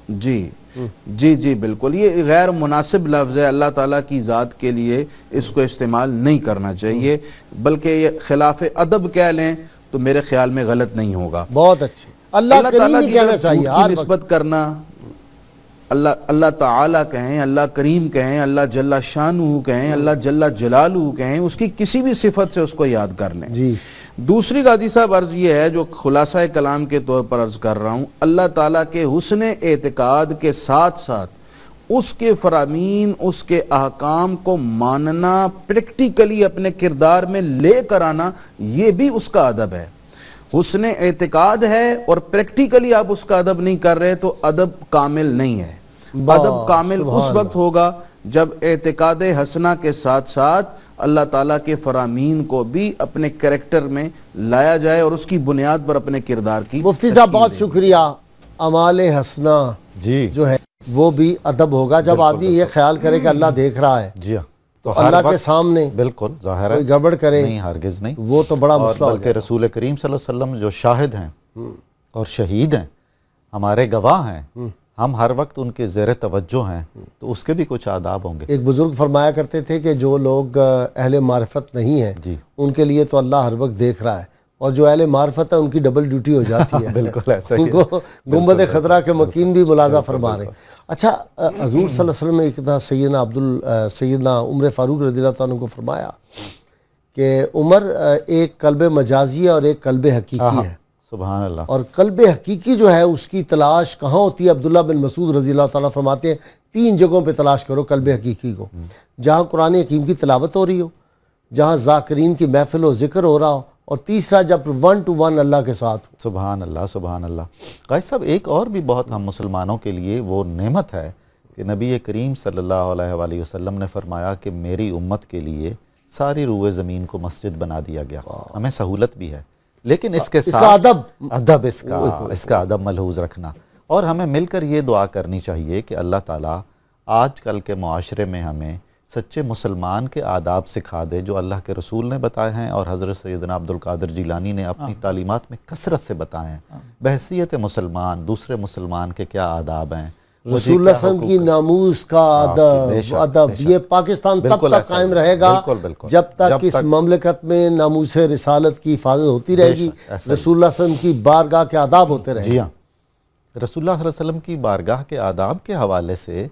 جی جی جی بالکل، یہ غیر مناسب لفظ ہے، اللہ تعالیٰ کی ذات کے لیے اس کو استعمال نہیں کرنا چاہیے، بلکہ یہ خلاف ادب کہہ لیں تو میرے خیال میں غلط نہیں ہوگا۔ بہت اچھے، اللہ کریم ہی کہنا چاہیے، کی نسبت کرنا، اللہ تعالیٰ کہیں، اللہ کریم کہیں، اللہ جل شانہ کہیں، اللہ جل جلالہ کہیں، اس کی کسی بھی صفت سے اس کو یاد کر لیں۔ جی دوسری غازی صاحب عرض یہ ہے جو خلاصہ کلام کے طور پر عرض کر رہا ہوں، اللہ تعالیٰ کے حسن اعتقاد کے ساتھ ساتھ اس کے فرامین، اس کے احکام کو ماننا، پریکٹیکلی اپنے کردار میں لے کر آنا، یہ بھی اس کا ادب ہے۔ حسن اعتقاد ہے اور پریکٹیکلی آپ اس کا ادب نہیں کر رہے تو ادب کامل نہیں ہے۔ ادب کامل اس وقت ہوگا جب اعتقاد حسنہ کے ساتھ ساتھ اللہ تعالیٰ کے فرامین کو بھی اپنے کریکٹر میں لایا جائے اور اس کی بنیاد پر اپنے کردار کی۔ مفتی صاحب بہت شکریہ۔ اعمال حسنہ جی جو ہے وہ بھی ادب ہوگا جب آدمی یہ خیال کرے کہ اللہ دیکھ رہا ہے، جی ہاں، تو اللہ کے سامنے بالکل ظاہر ہے کوئی گڑبڑ کرے نہیں، ہرگز نہیں، وہ تو بڑا مسئلہ ہو بلکہ رسول کریم صلی اللہ علیہ وسلم جو شاہد ہیں اور شہید ہیں، ہمارے گواہ ہیں، ہم ہر وقت ان کے زیر توجہ ہیں، تو اس کے بھی کچھ آداب ہوں گے۔ ایک بزرگ فرمایا کرتے تھے کہ جو لوگ اہل معرفت نہیں ہیں جی ان کے لیے تو اللہ ہر وقت دیکھ رہا ہے، اور جو اہل معرفت ہے ان کی ڈبل ڈیوٹی ہو جاتی ہے۔ بالکل ایسا ہی ان کو گنبد خضرا کے مکین بھی ملازہ فرما رہے ہیں۔ اچھا حضور صلی اللہ علیہ وسلم نے ایک دفعہ سیدنا عمر فاروق رضی اللہ تعالیٰ عنہ کو فرمایا کہ عمر ایک قلب مجازی ہے اور ایک قلب حقیقی ہے، سبحان اللہ، اور قلب حقیقی جو ہے اس کی تلاش کہاں ہوتی ہے؟ عبداللہ بن مسعود رضی اللہ تعالیٰ فرماتے ہیں 3 جگہوں پہ تلاش کرو قلب حقیقی کو، جہاں قرآن حکیم کی تلاوت ہو رہی ہو، جہاں ذاکرین کی محفل و ذکر ہو رہا ہو، اور تیسرا جب 1 to 1 اللہ کے ساتھ ہو۔ سبحان اللہ، سبحان اللہ۔ قائد صاحب ایک اور بھی بہت ہم مسلمانوں کے لیے وہ نعمت ہے کہ نبی کریم صلی اللہ علیہ وآلہ وسلم نے فرمایا کہ میری امت کے لیے ساری روئے زمین کو مسجد بنا دیا گیا، ہمیں سہولت بھی ہے، لیکن اس کے ساتھ ادب اس کا ادب ملحوظ رکھنا، اور ہمیں مل کر یہ دعا کرنی چاہیے کہ اللہ تعالیٰ آج کل کے معاشرے میں ہمیں سچے مسلمان کے آداب سکھا دے جو اللہ کے رسول نے بتائے ہیں اور حضرت سیدنا عبدالقادر جیلانی نے اپنی تعلیمات میں کثرت سے بتائے ہیں۔ بحیثیت مسلمان دوسرے مسلمان کے کیا آداب ہیں، رسول اللہ صلی اللہ علیہ وسلم کی ناموس کا ادب، یہ پاکستان تب تک قائم رہے گا جب تک اس مملکت میں ناموس رسالت کی حفاظت ہوتی رہے گی، رسول اللہ صلی اللہ علیہ وسلم کی بارگاہ کے آداب ہوتے رہے گی۔ جی ہاں، رسول اللہ صلی اللہ علیہ وسلم کی بارگاہ کے آداب کے حوالے سے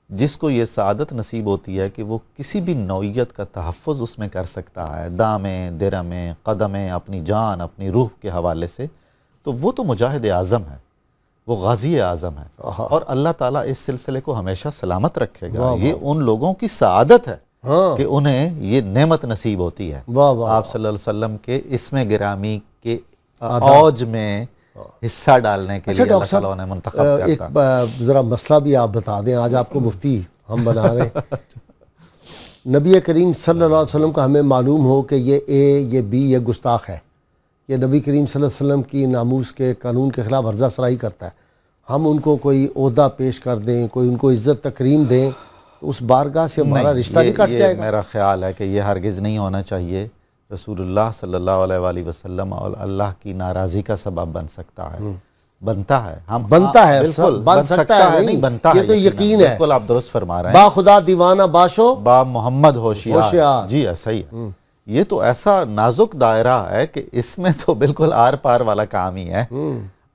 جس کو یہ سعادت نصیب ہوتی ہے کہ وہ کسی بھی نوعیت کا تحفظ اس میں کر سکتا ہے، دامیں، درمیں، قدمیں، اپنی جان، اپنی روح کے حوالے سے، تو وہ تو مجاہد اعظم ہے، وہ غازی اعظم ہے، اور اللہ تعالیٰ اس سلسلے کو ہمیشہ سلامت رکھے گا۔ یہ ان لوگوں کی سعادت ہے کہ انہیں یہ نعمت نصیب ہوتی ہے، آپ صلی اللہ علیہ وسلم کے اسم گرامی کے اوج میں حصہ ڈالنے کے لیے اللہ تعالیٰ نے منتخب ایک ذرا مسئلہ بھی آپ بتا دیں، آج آپ کو مفتی ہم بنا رہے ہیں۔ نبی کریم صلی اللہ علیہ وسلم کا ہمیں معلوم ہو کہ یہ اے، یہ بی، یہ گستاخ ہے، یہ نبی کریم صلی اللہ علیہ وسلم کی ناموس کے قانون کے خلاف ہرزہ سرائی کرتا ہے، ہم ان کو کوئی عہدہ پیش کر دیں، کوئی ان کو عزت تکریم دیں، تو اس بارگاہ سے ہمارا رشتہ نہیں کٹ جائے گا؟ میرا خیال ہے کہ یہ ہرگز نہیں ہونا چاہیے، رسول اللہ صلی اللہ علیہ وآلہ وسلم اور اللہ کی ناراضی کا سبب بن سکتا ہے۔ بنتا ہے، ہم بنتا ہے، بالکل بن سکتا ہے نہیں، بنتا ہے، یہ تو یقین ہے، بالکل آپ درست فرما رہے ہیں۔ با خدا دیوانہ باشو با محمد ہوشیار، جی صحیح ہے۔ یہ تو ایسا نازک دائرہ ہے کہ اس میں تو بالکل آر پار والا کام ہی ہے،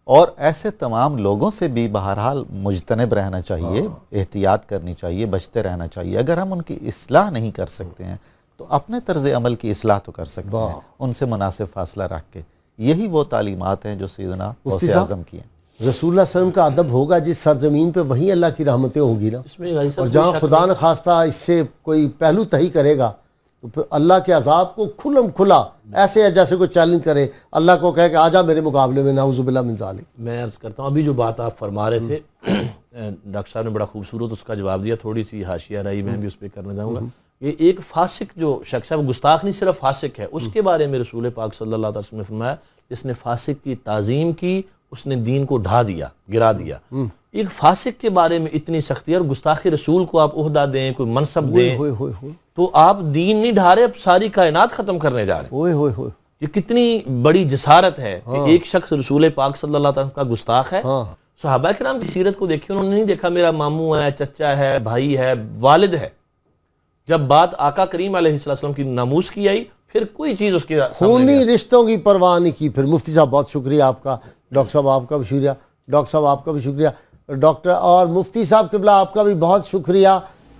اور ایسے تمام لوگوں سے بھی بہرحال مجتنب رہنا چاہیے، احتیاط کرنی چاہیے، بچتے رہنا چاہیے۔ اگر ہم ان کی اصلاح نہیں کر سکتے ہیں تو اپنے طرز عمل کی اصلاح تو کر سکتے ہیں، ان سے مناسب فاصلہ رکھ کے۔ یہی وہ تعلیمات ہیں جو سیدنا غوث اعظم کی ہیں۔ رسول اللہ صلی اللہ علیہ وسلم کا ادب ہوگا جس سرزمین پہ، وہیں اللہ کی رحمتیں ہوں گی نا، اس میں غازی صاحب اور جہاں خدا نہ خواستہ اس سے کوئی پہلو تہی کرے گا تو پھر اللہ کے عذاب کو کھلم کھلا ایسے ہے جیسے کوئی چیلنج کرے، اللہ کو کہے کہ آجا میرے مقابلے میں، نعوذ باللہ من ذالک۔ میں عرض کرتا ہوں، ابھی جو بات آپ فرما رہے تھے ڈاکٹر صاحب نے بڑا خوبصورت اس کا جواب دیا، تھوڑی سی حاشیہ رہی، میں بھی اس پہ کرنا چاہوں گا۔ یہ ایک فاسق جو شخص ہے، وہ گستاخ نہیں صرف فاسق ہے، اس کے بارے میں رسول پاک صلی اللہ علیہ وسلم نے فرمایا جس نے فاسق کی تعظیم کی اس نے دین کو ڈھا دیا، گرا دیا۔ ایک فاسق کے بارے میں اتنی سختی ہے، اور گستاخ رسول کو آپ عہدہ دیں، کوئی منصب دیں، تو آپ دین نہیں ڈھا رہے، اب ساری کائنات ختم کرنے جا رہے ہیں۔ یہ کتنی بڑی جسارت ہے کہ ایک شخص رسول پاک صلی اللہ علیہ وسلم کا گستاخ ہے۔ صحابہ کرام کی سیرت کو دیکھیں، انہوں نے نہیں دیکھا میرا ماموں ہے، چچا ہے، بھائی ہے، والد ہے۔ جب بات آقا کریم علیہ السلام کی ناموس کی آئی، پھر کوئی چیز اس کے خونی رشتوں کی پرواہ نہیں کی۔ پھر مفتی صاحب بہت شکریہ آپ کا، ڈاکٹر صاحب آپ کا بھی شکریہ، ڈاکٹر صاحب آپ کا بھی شکریہ، ڈاکٹر اور مفتی صاحب قبلہ آپ کا بھی بہت شکریہ۔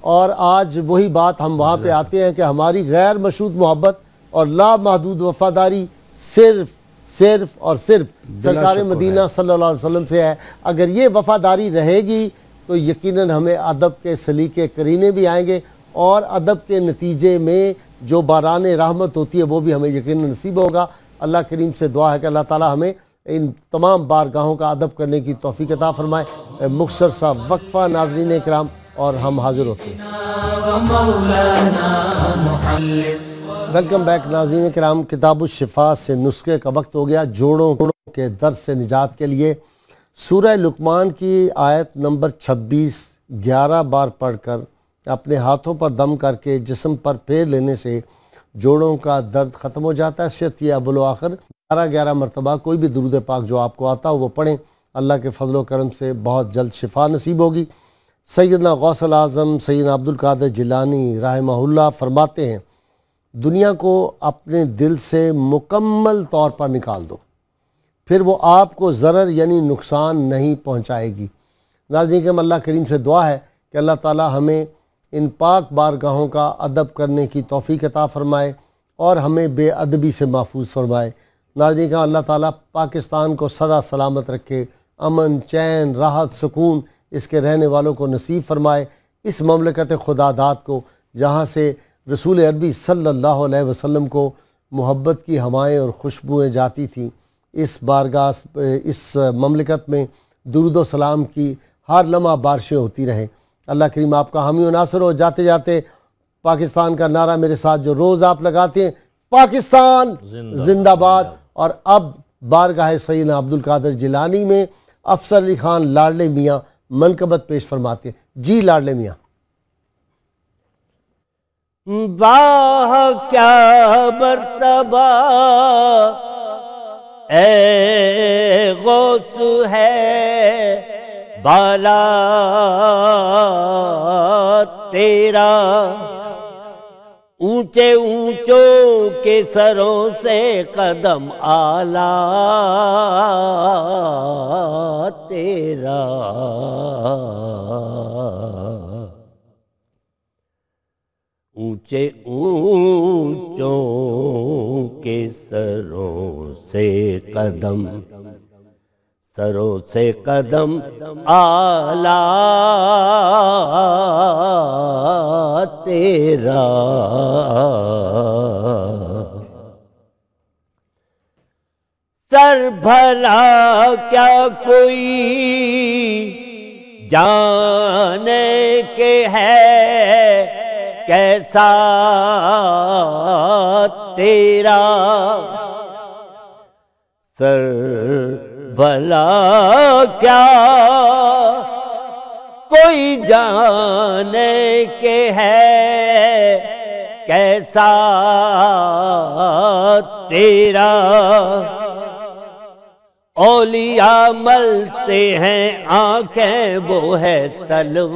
اور آج وہی بات ہم وہاں پہ آتے ہیں کہ ہماری غیر مشروط محبت اور لامحدود وفاداری صرف اور صرف سرکار مدینہ صلی اللہ علیہ وسلم سے ہے۔ اگر یہ وفاداری رہے گی تو یقیناً ہمیں ادب کے سلیقے کرینے بھی آئیں گے، اور ادب کے نتیجے میں جو باران رحمت ہوتی ہے وہ بھی ہمیں یقیناً نصیب ہوگا۔ اللہ کریم سے دعا ہے کہ اللہ تعالی ہمیں ان تمام بارگاہوں کا ادب کرنے کی توفیق عطا فرمائے۔ مختصر سا وقفہ ناظرین اکرام اور ہم حاضر ہوتے ہیں۔ ویلکم بیک ناظرین اکرام، کتاب الشفا سے نسخے کا وقت ہو گیا، جوڑوں کے درد سے نجات کے لیے۔ سورہ لقمان کی آیت نمبر 26 11 بار پڑھ کر اپنے ہاتھوں پر دم کر کے جسم پر پھیر لینے سے جوڑوں کا درد ختم ہو جاتا ہے۔ صرف یہ اول و آخر 11 مرتبہ کوئی بھی درود پاک جو آپ کو آتا ہو وہ پڑھیں، اللہ کے فضل و کرم سے بہت جلد شفا نصیب ہوگی۔ سیدنا غوث الاعظم سیدنا عبد القادر جیلانی رحمہ اللہ فرماتے ہیں، دنیا کو اپنے دل سے مکمل طور پر نکال دو، پھر وہ آپ کو ضرر یعنی نقصان نہیں پہنچائے گی۔ ناظرین کہ اللہ کریم سے دعا ہے کہ اللہ تعالی ہمیں ان پاک بارگاہوں کا ادب کرنے کی توفیق عطا فرمائے اور ہمیں بے ادبی سے محفوظ فرمائے۔ ناظرین کہ اللہ تعالیٰ پاکستان کو سدا سلامت رکھے، امن، چین، راحت، سکون اس کے رہنے والوں کو نصیب فرمائے۔ اس مملکت خدا داد کو جہاں سے رسول عربی صلی اللہ علیہ وسلم کو محبت کی ہوائیں اور خوشبوئیں جاتی تھیں، اس بارگاہ اس مملکت میں درود و سلام کی ہر لمحہ بارشیں ہوتی رہیں۔ اللہ کریم آپ کا حامی و ناصر ہو۔ جاتے جاتے پاکستان کا نعرہ میرے ساتھ جو روز آپ لگاتے ہیں، پاکستان زندہ باد۔ اور اب بارگاہ سیدنا عبد القادر جیلانی میں افسر علی خان لاڈلے میاں منقبت پیش فرماتے ہیں۔ جی لاڈلے میاں۔ واہ کیا مرتبہ اے غوث ہے بالا تیرا، اونچے اونچوں کے سروں سے قدم اعلیٰ تیرا، اونچے اونچوں کے سروں سے قدم، سروں سے قدم اعلیٰ تیرا، سر بھلا کیا کوئی جانے کے ہے کیسا تیرا، سر بھلا کیا کوئی جانے کے ہے کیسا تیرا، اولیاء ملتے ہیں آنکھیں وہ ہے تلوار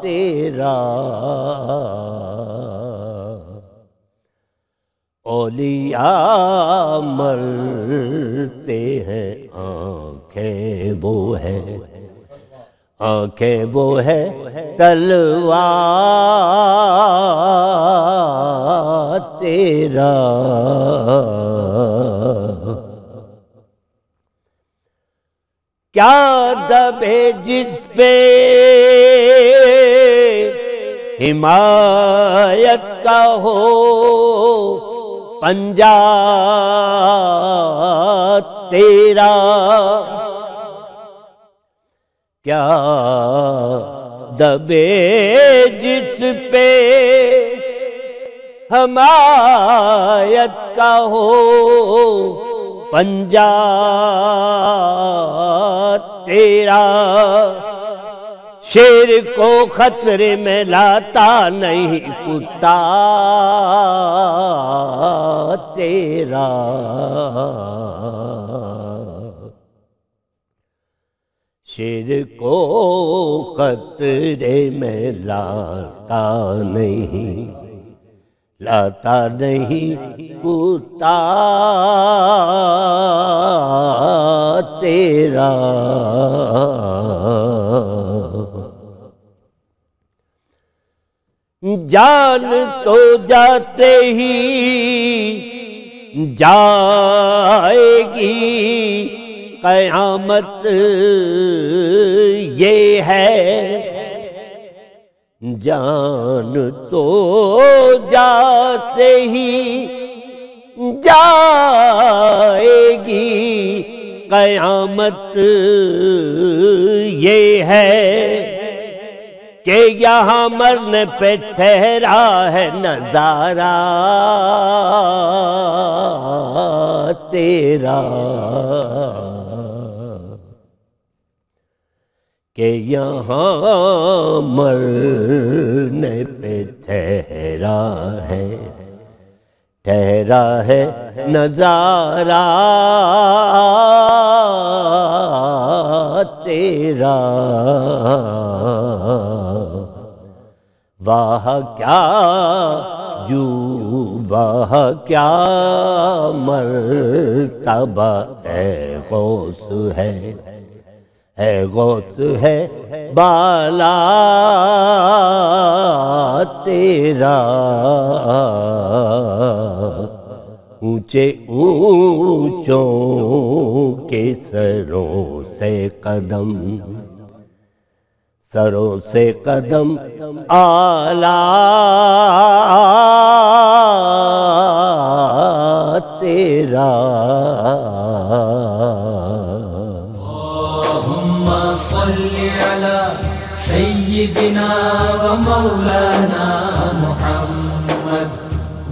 تیرا، اولیاء ملتے ہیں آنکھیں وہ ہے، آنکھیں وہ ہے تلوار تیرا، کیا دبے جس پہ حمایت کا ہو پنجہ تیرا، کیا دبے جس پہ حمایت کا ہو پنجہ تیرا، شیر کو خطرے میں لاتا نہیں کتا تیرا، شیر کو خطرے میں لاتا نہیں کتا تیرا، جان تو جاتے ہی جائے گی قیامت یہ ہے، جان تو جاتے ہی جائے گی قیامت یہ ہے، کہ یہاں مرنے پہ ٹھہرا ہے نظارہ تیرا، کہ یہاں مرنے پہ ٹھہرا ہے نظارہ تیرا، واہ کیا جو واہ کیا مرتبہ اے غوث ہے بالا تیرا، اونچے اونچوں کے سروں سے قدم اعلیٰ تیرا، اللہم صلی علی سیدنا و مولانا محمد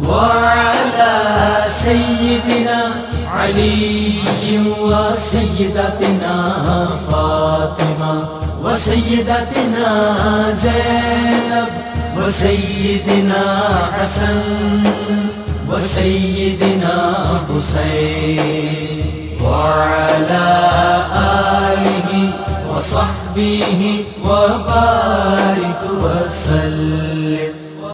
وعلی سیدنا علی و سیدتنا فاطمہ و سیدتنا زینب و سیدنا حسن و سیدنا حسین وعلى آله وصحبه وبارك وسلم.